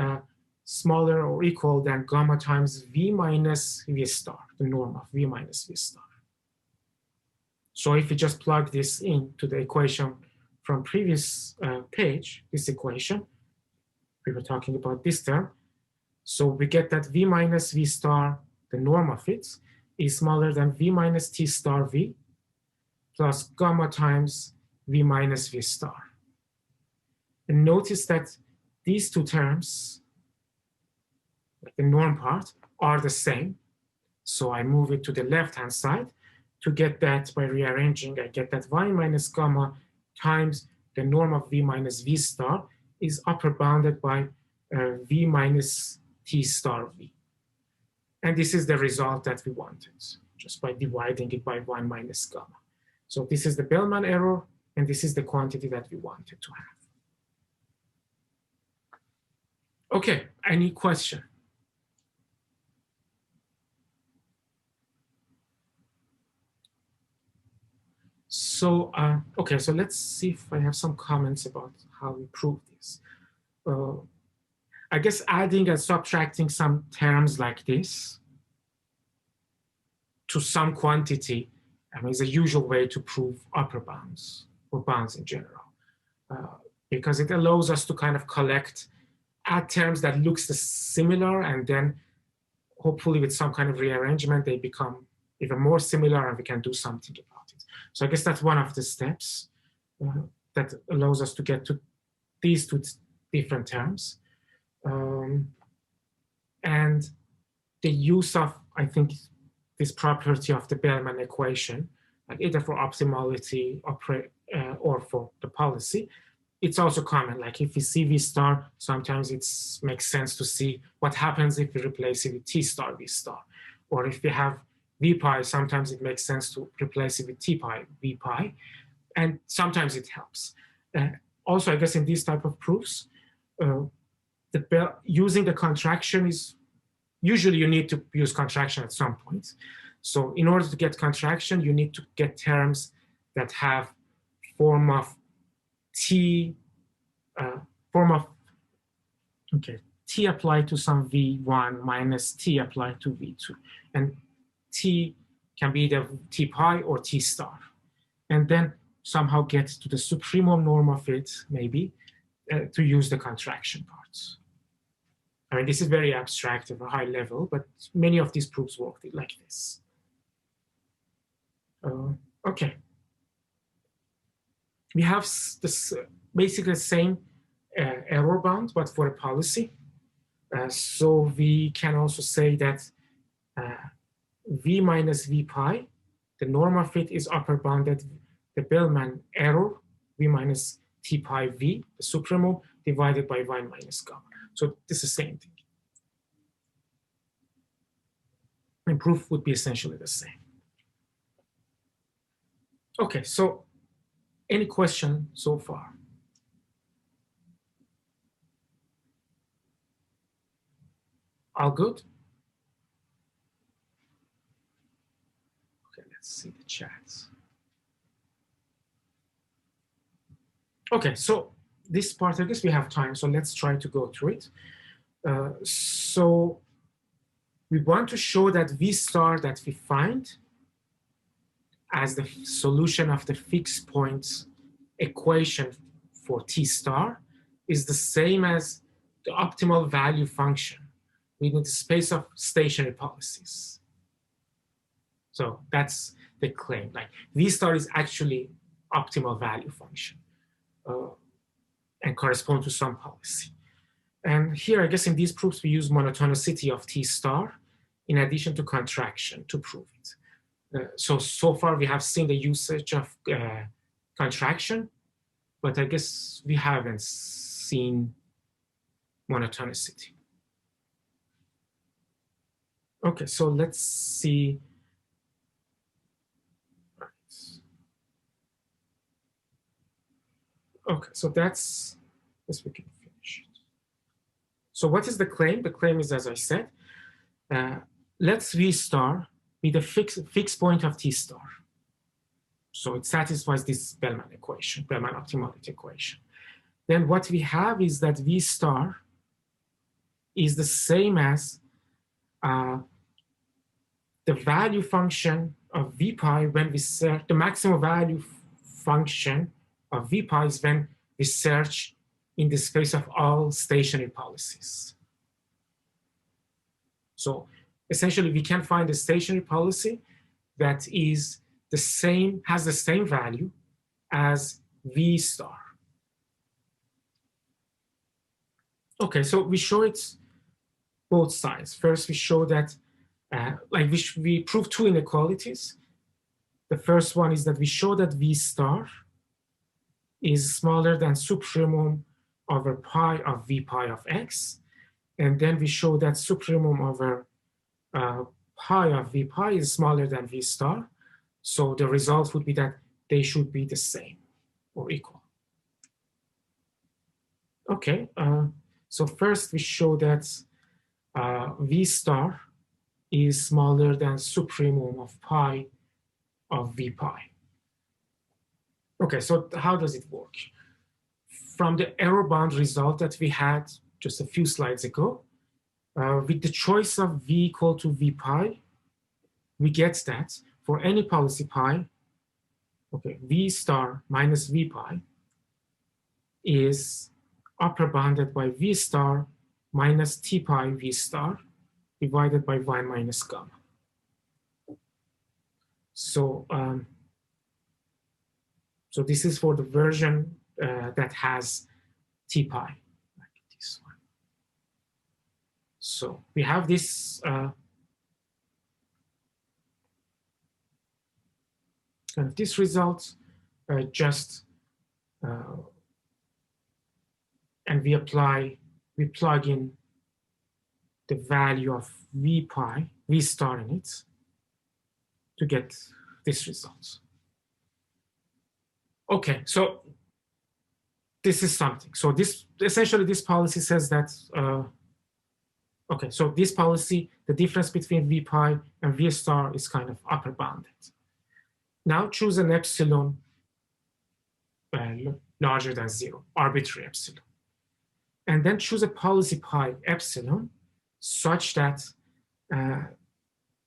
smaller or equal than gamma times V minus V star, the norm of V minus V star. So if we just plug this into the equation from previous page, this equation, we were talking about this term. So we get that V minus V star, the norm of it, is smaller than V minus T star V plus gamma times V minus V star. And notice that these two terms, like the norm part, are the same. So I move it to the left-hand side. To get that, by rearranging, I get that Y minus gamma times the norm of V minus V star is upper bounded by V minus T star V. And this is the result that we wanted, just by dividing it by 1 minus gamma. So this is the Bellman error, and this is the quantity that we wanted to have. Okay, any question? So, okay, so let's see if I have some comments about how we prove this. I guess adding and subtracting some terms like this to some quantity, is a usual way to prove upper bounds or bounds in general, because it allows us to kind of add terms that looks similar, and then hopefully with some kind of rearrangement, they become even more similar and we can do something about it. So I guess that's one of the steps that allows us to get to these two different terms. And the use of, I think, this property of the Bellman equation, either for optimality or for the policy, it's also common. Like if we see V star, sometimes it makes sense to see what happens if we replace it with T star V star. Or if we have V pi, sometimes it makes sense to replace it with T pi V pi. And sometimes it helps. Also, I guess in these type of proofs, using the contraction is, usually you need to use contraction at some point. So in order to get contraction, you need to get terms that have form of T, T applied to some V1 minus T applied to V2. And T can be the T pi or T star. And then somehow get to the supremum norm of it, maybe, to use the contraction parts. I mean, this is very abstract at a high level, but many of these proofs work like this. Okay. We have this basically the same error bound, but for a policy. So we can also say that V minus V pi, the norm of it is upper bounded the Bellman error, V minus T pi V, the supremum, divided by Y minus gamma. So this is the same thing. And proof would be essentially the same. Okay, so any question so far? All good? Okay, let's see the chats. Okay, so this part, I guess we have time, so let's try to go through it. So we want to show that V star that we find as the solution of the fixed point equation for T star is the same as the optimal value function within the space of stationary policies. So that's the claim. Like V star is actually optimal value function and correspond to some policy. And here, I guess in these proofs, we use monotonicity of T star in addition to contraction to prove it. So far we have seen the usage of contraction, but I guess we haven't seen monotonicity. Okay, so let's see. Okay, so that's, yes, we can finish it. So what is the claim? The claim is, as I said, let's V star be the fixed point of T star. So it satisfies this Bellman equation, Bellman optimality equation. Then what we have is that V star is the same as the value function of V pi when we search, the maximum value function of V pi is when we search in the space of all stationary policies. So essentially, we can find a stationary policy that is the same, has the same value as V star. Okay, so we show it both sides. First, we show that, we prove two inequalities. The first one is that we show that V star is smaller than supremum over pi of V pi of x. And then we show that supremum over pi of V pi is smaller than V star. So the result would be that they should be the same or equal. Okay, so first we show that V star is smaller than supremum of pi of V pi. Okay, so how does it work? From the error bound result that we had just a few slides ago, with the choice of V equal to V pi, we get that for any policy pi, okay, V star minus V pi is upper bounded by V star minus T pi V star divided by Y minus gamma. So, so this is for the version that has T pi, like this one. So we have this this result just and we plug in the value of V star in it to get this result. Okay, so this is something. So this essentially this policy says that, okay, so this policy, the difference between V pi and V star is kind of upper bounded. Now choose an epsilon larger than 0, arbitrary epsilon. And then choose a policy pi epsilon such that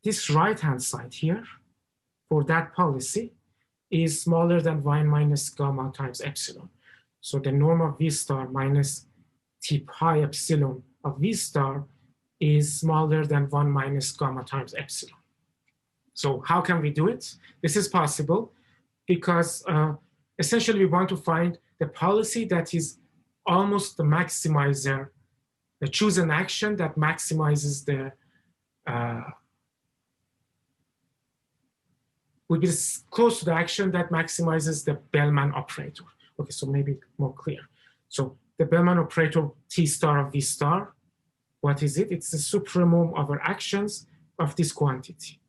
this right-hand side here for that policy is smaller than 1 minus gamma times epsilon. So the norm of V star minus T pi epsilon of V star is smaller than 1 minus gamma times epsilon. So how can we do it? This is possible because essentially we want to find the policy that is almost the maximizer, choose an action that maximizes the, would be close to the action that maximizes the Bellman operator. Okay, so maybe more clear. So the Bellman operator T star of V star, what is it? It's the supremum over actions of this quantity.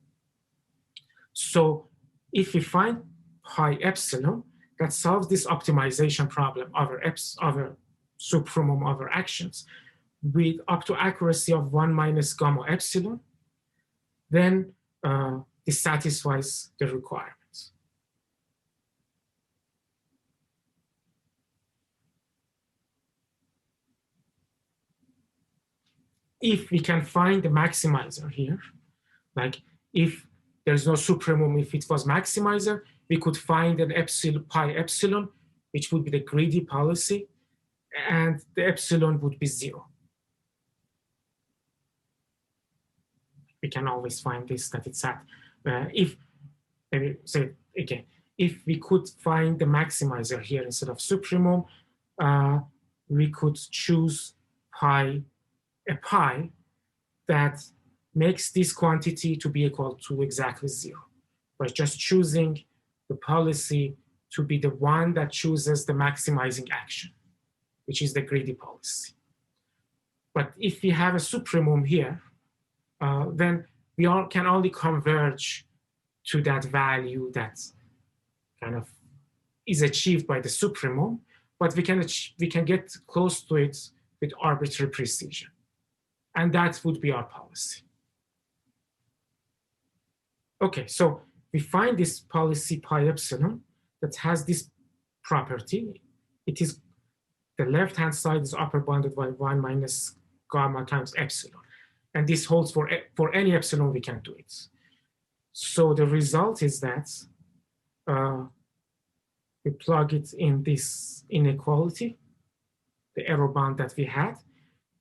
So if we find pi epsilon, that solves this optimization problem over supremum over actions with up to accuracy of 1 minus gamma epsilon, then this satisfies the requirements. If we can find the maximizer here, like if there's no supremum, if it was maximizer, we could find an epsilon, pi epsilon, which would be the greedy policy, and the epsilon would be 0. We can always find this, that it's at, if, maybe say again, if we could find the maximizer here instead of supremum, we could choose a pi that makes this quantity to be equal to exactly 0, by just choosing the policy to be the one that chooses the maximizing action, which is the greedy policy. But if we have a supremum here, then we can only converge to that value that kind of is achieved by the supremum, but we can get close to it with arbitrary precision. And that would be our policy. Okay, so we find this policy pi epsilon that has this property. It is the left-hand side is upper bounded by 1 minus gamma times epsilon. And this holds for any epsilon we can do it. So the result is that we plug it in this inequality, the error bound that we had,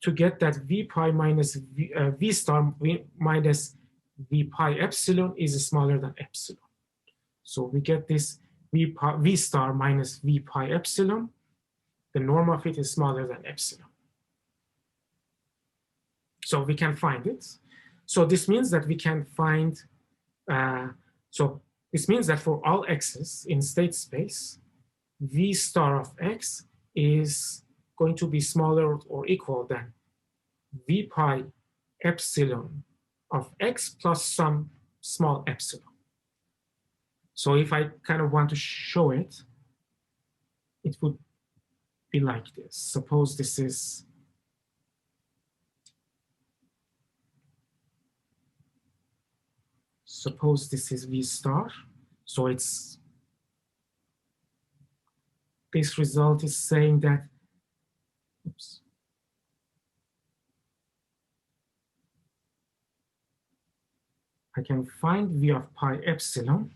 to get that V pi minus V star minus V pi epsilon is smaller than epsilon. So we get this V star minus V pi epsilon. The norm of it is smaller than epsilon. So we can find it. So this means that we can find, this means that for all x's in state space, V star of x is going to be smaller or equal than V pi epsilon of x plus some small epsilon. So if I kind of want to show it, it would be like this. Suppose this is V star. So it's, this result is saying that, oops. I can find V of pi epsilon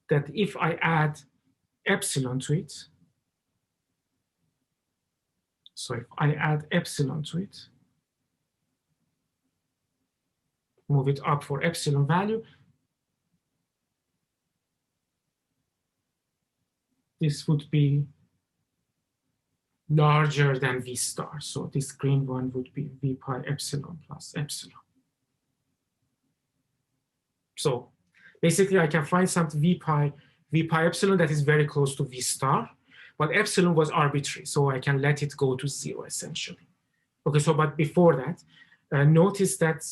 that if I add epsilon to it, so if I add epsilon to it, move it up for epsilon value, this would be larger than V star. So this green one would be V pi epsilon plus epsilon. So basically I can find some V pi epsilon that is very close to V star, but epsilon was arbitrary, so I can let it go to 0 essentially. Okay, so but before that, notice that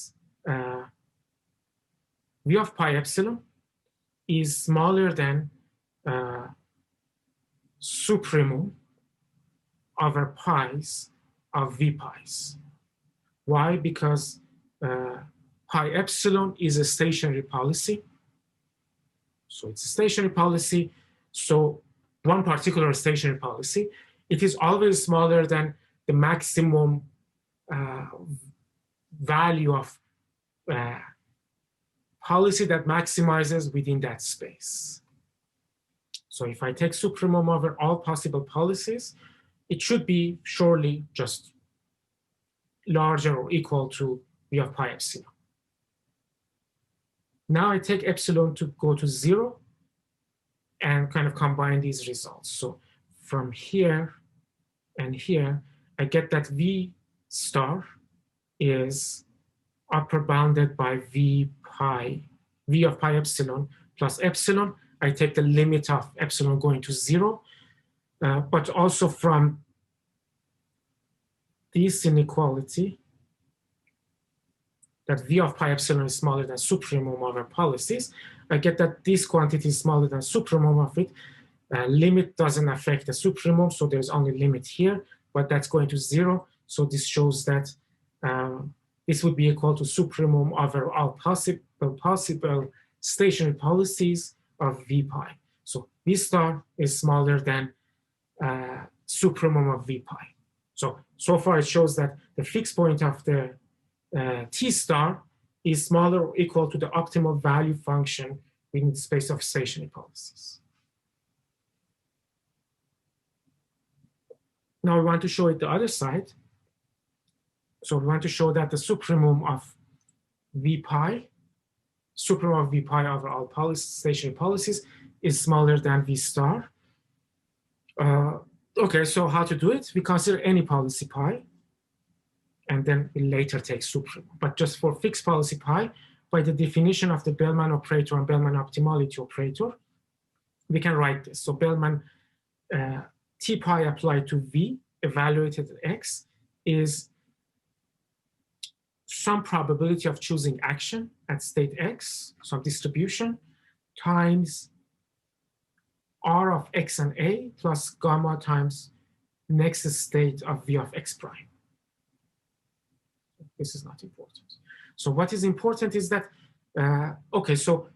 v of pi epsilon is smaller than supremum over pi's of v pi's. Why? Because pi epsilon is a stationary policy. So it's a stationary policy. So one particular stationary policy, it is always smaller than the maximum value of policy that maximizes within that space. So if I take supremum over all possible policies, it should be surely just larger or equal to v of pi epsilon. Now I take epsilon to go to 0 and kind of combine these results. So from here and here, I get that v star is upper bounded by v of pi epsilon plus epsilon. I take the limit of epsilon going to 0, but also from this inequality, that v of pi epsilon is smaller than supremum over policies, I get that this quantity is smaller than supremum of it. Limit doesn't affect the supremum, so there's only limit here, but that's going to 0. So this shows that this would be equal to supremum over all possible stationary policies of v pi. So v star is smaller than supremum of v pi. So far it shows that the fixed point of the t star is smaller or equal to the optimal value function within the space of stationary policies. Now we want to show it the other side. So we want to show that the supremum of v pi, supremum of v pi over all stationary policies is smaller than v star. Okay, so how to do it? We consider any policy pi, and then we later take supremum. But just for fixed policy pi, by the definition of the Bellman operator and Bellman optimality operator, we can write this. So Bellman t pi applied to v evaluated at x is some probability of choosing action at state x, some distribution, times r of x and a plus gamma times next state of v of x prime. This is not important. So what is important is that, okay, so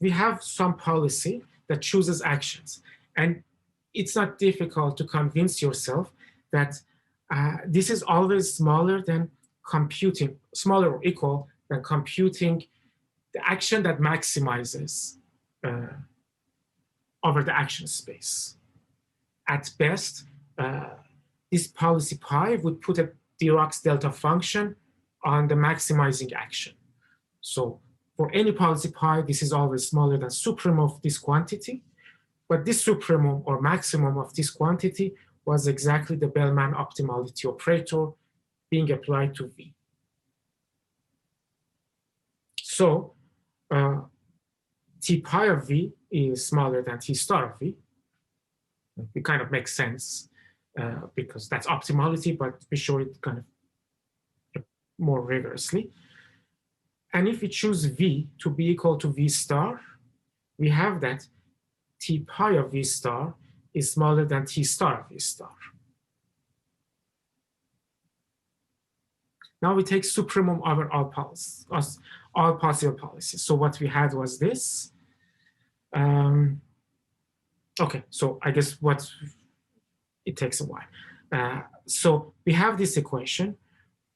we have some policy that chooses actions. And it's not difficult to convince yourself that this is always smaller than computing, smaller or equal than computing the action that maximizes over the action space. At best, this policy pi would put a Dirac's delta function on the maximizing action. So for any policy pi, this is always smaller than supremum of this quantity. But this supremum or maximum of this quantity was exactly the Bellman optimality operator being applied to v. So t pi of v is smaller than t star of v. It kind of makes sense because that's optimality, but we show it kind of more rigorously. And if we choose v to be equal to v star, we have that t pi of v star is smaller than t star of v star. Now we take supremum over all possible policies. So what we had was this. Okay, so I guess it takes a while. So we have this equation,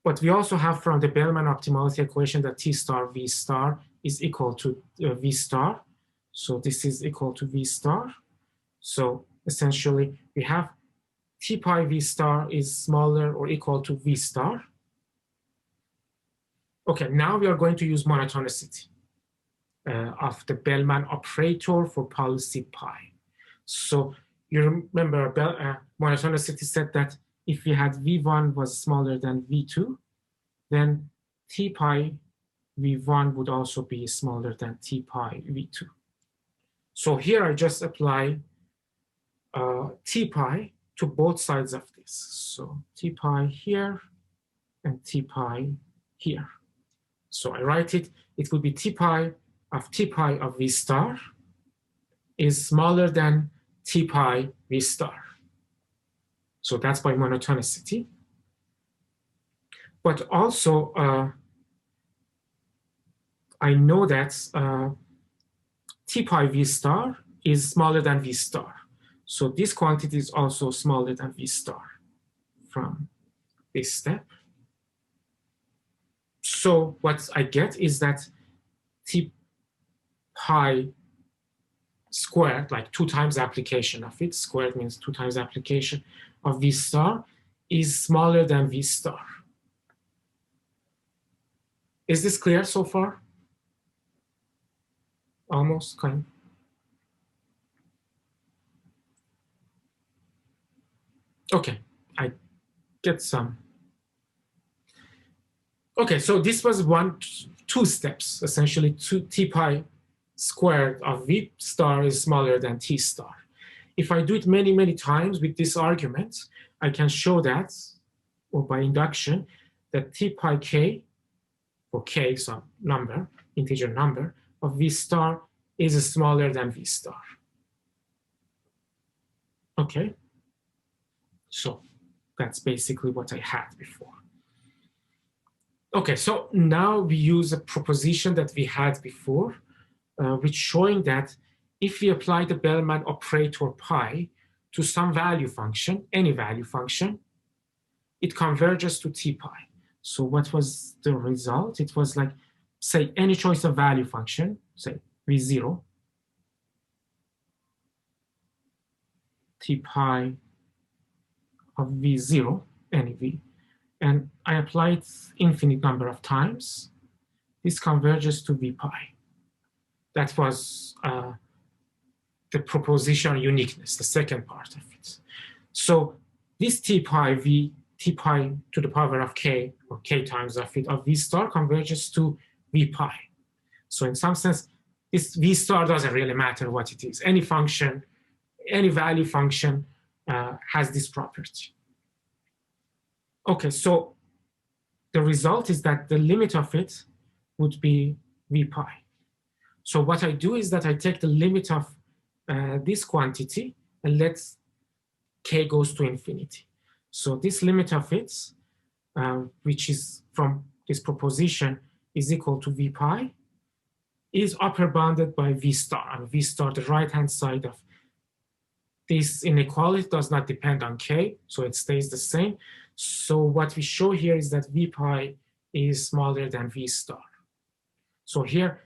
but we also have from the Bellman optimality equation that t star v star is equal to v star. So this is equal to v star. So essentially we have t pi v star is smaller or equal to v star. Okay, now we are going to use monotonicity of the Bellman operator for policy pi. So you remember monotonicity said that if we had v1 was smaller than v2, then t pi v1 would also be smaller than t pi v2. So here I just apply T pi to both sides of this. So T pi here and T pi here. So I write it, it will be T pi of V star is smaller than T pi V star. So that's by monotonicity. But also, I know that T pi V star is smaller than V star. So this quantity is also smaller than V star from this step. So what I get is that T pi squared, like 2 times application of it, squared means 2 times application of V star, is smaller than V star. Is this clear so far? Almost, kind of. Okay, I get some. Okay, so this was 2 steps, essentially. T pi squared of V star is smaller than T star. If I do it many, many times with this argument, I can show that, or by induction, that T pi k, or k, some number, integer number, of V star is smaller than V star. Okay, so that's basically what I had before. Okay, so now we use a proposition that we had before, which showing that if we apply the Bellman operator pi to some value function, any value function, it converges to T pi. So what was the result? It was like, say, any choice of value function, say V0, T pi of V0, any V, and I apply it infinite number of times, this converges to V pi. That was the proposition uniqueness, the second part of it. So this T pi to the power of k, or k times of it, of V star converges to V pi. So in some sense, this V star doesn't really matter what it is. Any function, any value function has this property. Okay, so the result is that the limit of it would be V pi. So what I do is that I take the limit of this quantity and let k goes to infinity. So this limit of it, which is from this proposition, is equal to V pi, is upper bounded by V star. And V star, the right-hand side of this inequality, does not depend on k, so it stays the same. So what we show here is that V pi is smaller than V star. So here,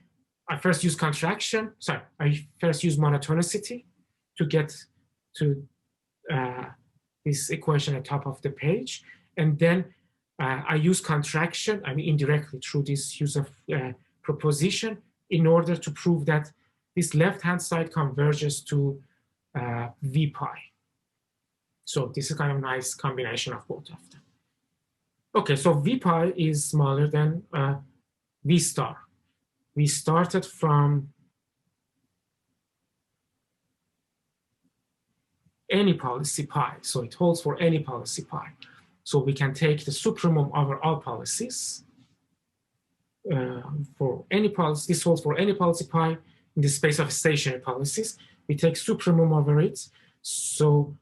I first use monotonicity to get to this equation at the top of the page. And then I use contraction, I mean indirectly through this use of proposition, in order to prove that this left-hand side converges to V pi. So this is kind of a nice combination of both of them. Okay, so V pi is smaller than V star. We started from any policy pi, so it holds for any policy pi. So we can take the supremum over all policies for any policy. This holds for any policy pi in the space of stationary policies. We take supremum over it, so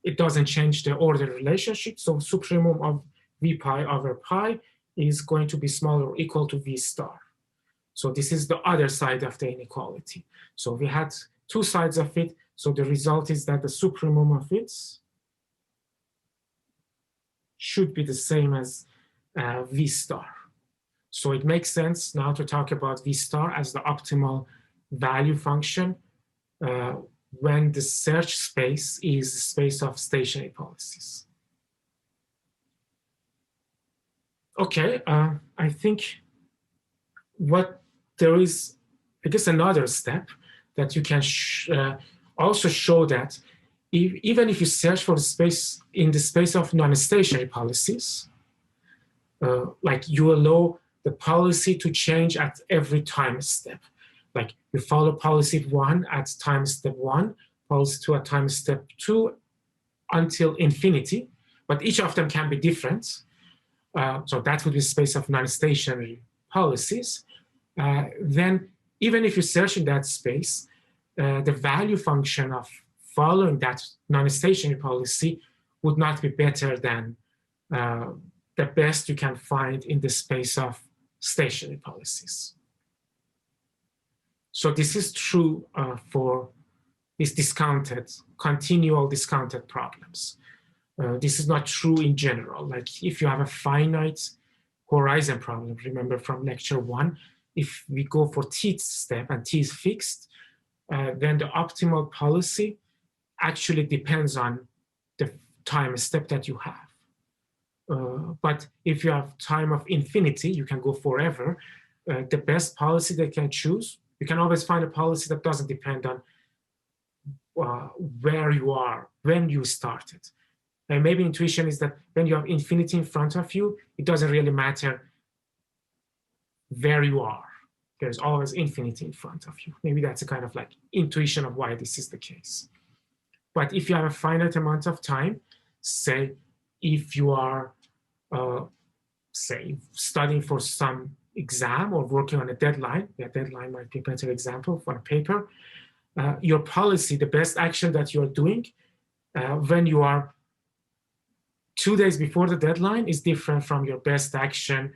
it doesn't change the order relationship. So supremum of V pi over pi is going to be smaller or equal to V star. So this is the other side of the inequality. So we had 2 sides of it. So the result is that the supremum of it should be the same as V star. So it makes sense now to talk about V star as the optimal value function when the search space is the space of stationary policies. Okay, I think what there is, I guess, another step that you can also show that even if you search for the space in the space of non-stationary policies, like you allow the policy to change at every time step. Like you follow policy 1 at time step 1, policy to a time step 2 until infinity, but each of them can be different. So that would be space of non-stationary policies. Then even if you search in that space, the value function of following that non-stationary policy would not be better than the best you can find in the space of stationary policies. So this is true for these discounted, continual discounted problems. This is not true in general. Like if you have a finite horizon problem, remember from lecture 1, if we go for t step and t is fixed, then the optimal policy actually depends on the time step that you have. But if you have time of infinity, you can go forever. The best policy they can choose, you can always find a policy that doesn't depend on where you are, when you started. And maybe intuition is that when you have infinity in front of you, it doesn't really matter where you are. There's always infinity in front of you. Maybe that's a kind of like intuition of why this is the case. But if you have a finite amount of time, say if you are, say, studying for some exam or working on a deadline, yeah, deadline might be a better example for a paper, your policy, the best action that you're doing when you are 2 days before the deadline is different from your best action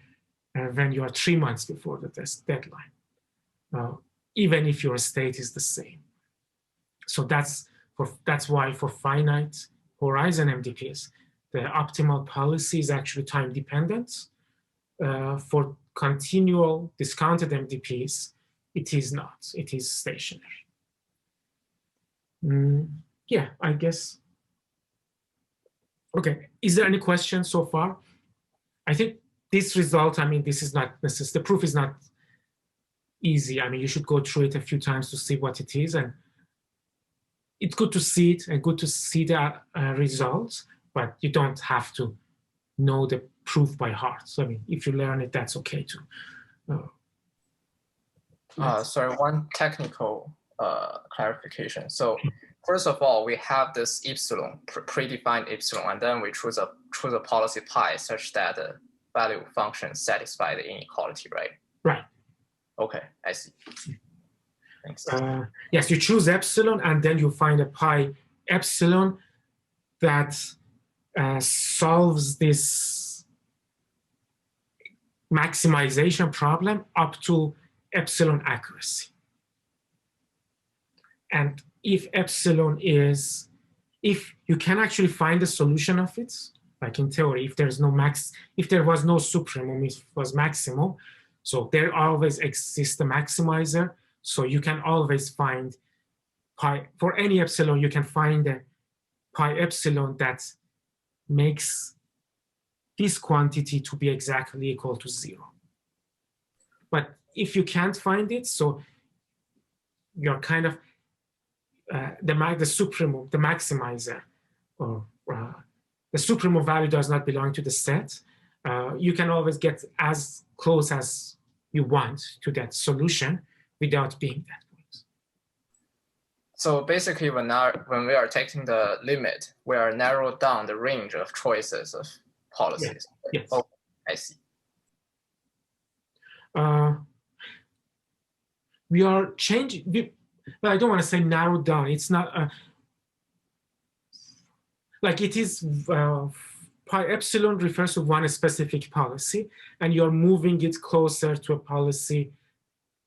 when you are 3 months before the deadline, even if your state is the same. So that's why for finite horizon MDPs, the optimal policy is actually time dependent. For continual discounted MDPs, it is not. It is stationary. Yeah, I guess. Okay, is there any questions so far? I think this result, I mean, this is not necessary. The proof is not easy. I mean, you should go through it a few times to see what it is. And it's good to see it and good to see the results, but you don't have to know the proof by heart. So, I mean, if you learn it, that's okay too. Sorry, one technical clarification. So first of all, we have this epsilon, predefined epsilon, and then we choose a policy pi such that the value function satisfy the inequality, right? Right. Okay, I see. Thanks. Yes, you choose epsilon, and then you find a pi epsilon that solves this maximization problem up to epsilon accuracy. And if epsilon is, if you can actually find a solution of it, like in theory, if there's no if there was no supremum, it was maximal. So there always exists a maximizer. So you can always find pi, for any epsilon, you can find a pi epsilon that makes this quantity to be exactly equal to 0. But if you can't find it, so you're kind of, the supremum, the maximizer, or the supremum value does not belong to the set, you can always get as close as you want to that solution without being that point. So basically, when we are taking the limit, we are narrowed down the range of choices of policies. Yeah. Yes. Oh, I see. We are changing, but I don't want to say narrowed down. It's not, like it is, pi epsilon refers to one specific policy, and you're moving it closer to a policy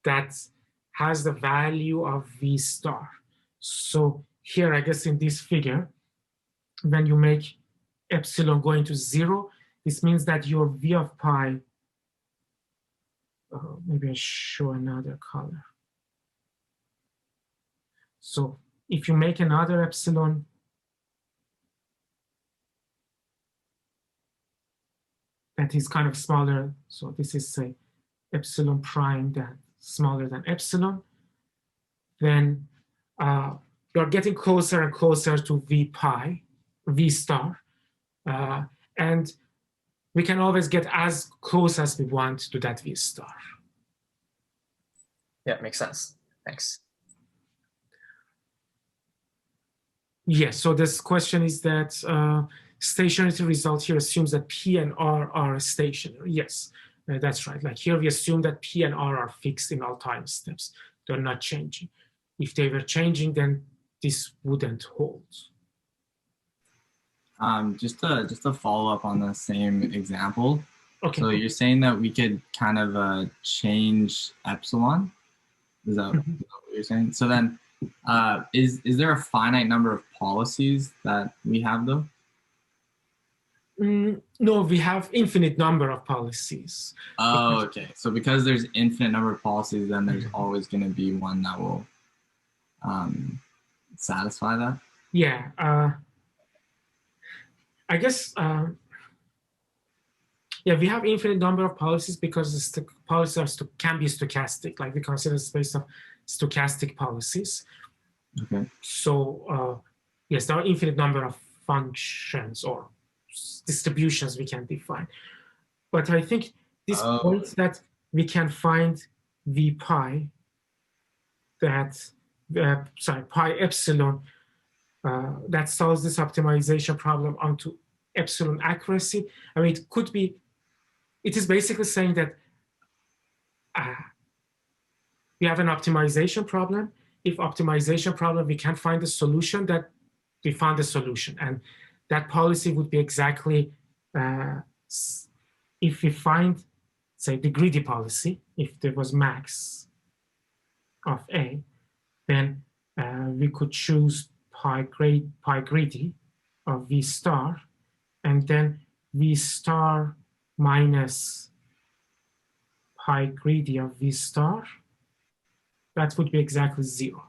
that has the value of V star. So here, I guess in this figure, when you make epsilon going to 0, this means that your V of pi, maybe I show another color. So if you make another epsilon, that is kind of smaller. So this is, say, epsilon prime that smaller than epsilon. Then you're getting closer and closer to V pi, V star. And we can always get as close as we want to that V star. Yeah, makes sense. Thanks. Yes, so this question is that stationarity result here assumes that P and R are stationary. Yes, that's right. Like here we assume that P and R are fixed in all time steps. They're not changing. If they were changing, then this wouldn't hold. Just to follow up on the same example. Okay. So you're saying that we could kind of change epsilon? Is that what you're saying? So then, is there a finite number of policies that we have though? No, we have infinite number of policies. Oh, okay. So because there's infinite number of policies, then there's always going to be one that will satisfy that? Yeah. I guess, yeah, we have infinite number of policies because the policies can be stochastic. Like we consider space of stochastic policies. Okay. So yes, there are infinite number of functions or distributions we can define. But I think this point that we can find V pi, that pi epsilon, that solves this optimization problem onto epsilon accuracy. I mean, it could be, it is basically saying that we have an optimization problem. If optimization problem, we can find a solution, that we found a solution. And that policy would be exactly, if we find, say, the greedy policy, if there was max of A, then we could choose pi greedy of V star, and then V star minus pi greedy of V star. That would be exactly 0.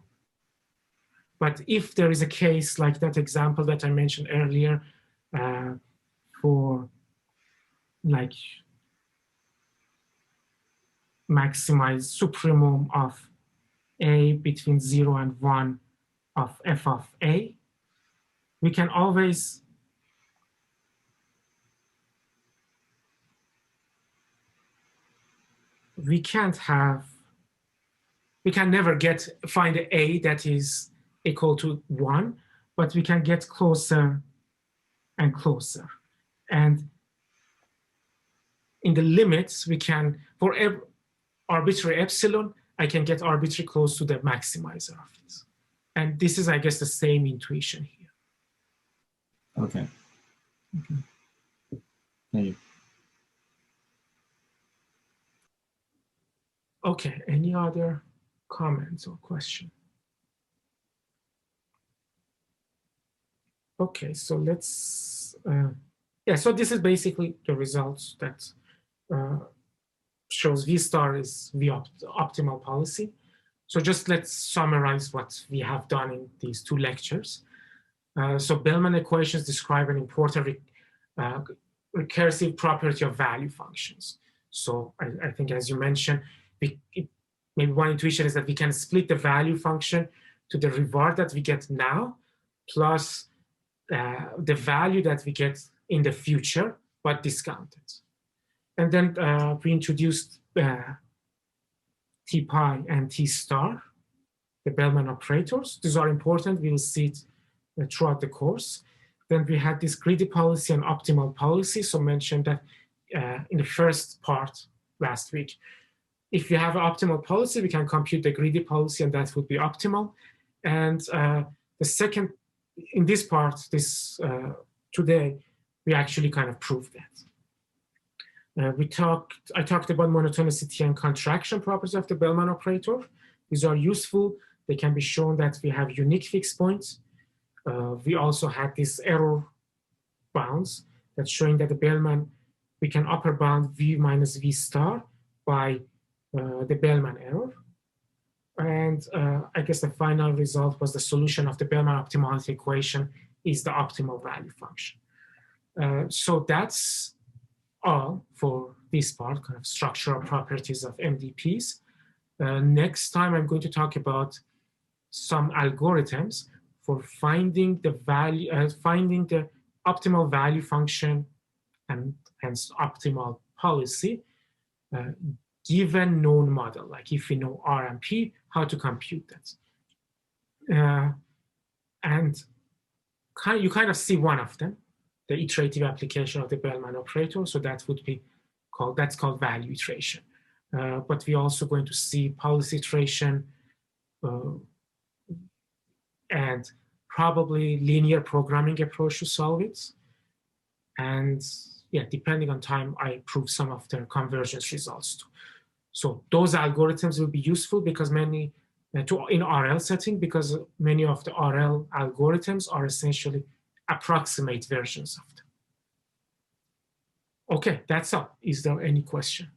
But if there is a case like that example that I mentioned earlier, for like maximize supremum of A between 0 and 1 of f of A, we can always we can never find an A that is equal to 1, but we can get closer and closer. And in the limits, we can, for every arbitrary epsilon, I can get arbitrary close to the maximizer of it. And this is, I guess, the same intuition here. Okay. Thank you. Okay, any other comments or question? Okay, so let's, yeah, so this is basically the results that shows V star is the optimal policy. So just let's summarize what we have done in these 2 lectures. So Bellman equations describe an important recursive property of value functions. So I think, as you mentioned, maybe one intuition is that we can split the value function to the reward that we get now, plus the value that we get in the future, but discounted. And then we introduced T pi and T star, the Bellman operators. These are important. We will see it throughout the course. Then we had this greedy policy and optimal policy. So mentioned that in the first part last week. If we have an optimal policy, we can compute the greedy policy, and that would be optimal. And the second, in this part, today, we actually kind of proved that. I talked about monotonicity and contraction properties of the Bellman operator. These are useful. They can be shown that we have unique fixed points. We also had these error bounds that's showing that the Bellman, we can upper bound V minus V star by the Bellman error. And I guess the final result was the solution of the Bellman optimality equation is the optimal value function. So that's all for this part, kind of structural properties of MDPs. Next time, I'm going to talk about some algorithms for finding the value, finding the optimal value function and hence optimal policy given known model. Like if we know R and P, how to compute that. And you kind of see one of them, the iterative application of the Bellman operator. So that would be called, that's called value iteration. But we're also going to see policy iteration and probably linear programming approach to solve it. And yeah, depending on time, I prove some of the convergence results too. So those algorithms will be useful because in RL setting, because many of the RL algorithms are essentially approximate versions of them. Okay, that's all. Is there any question?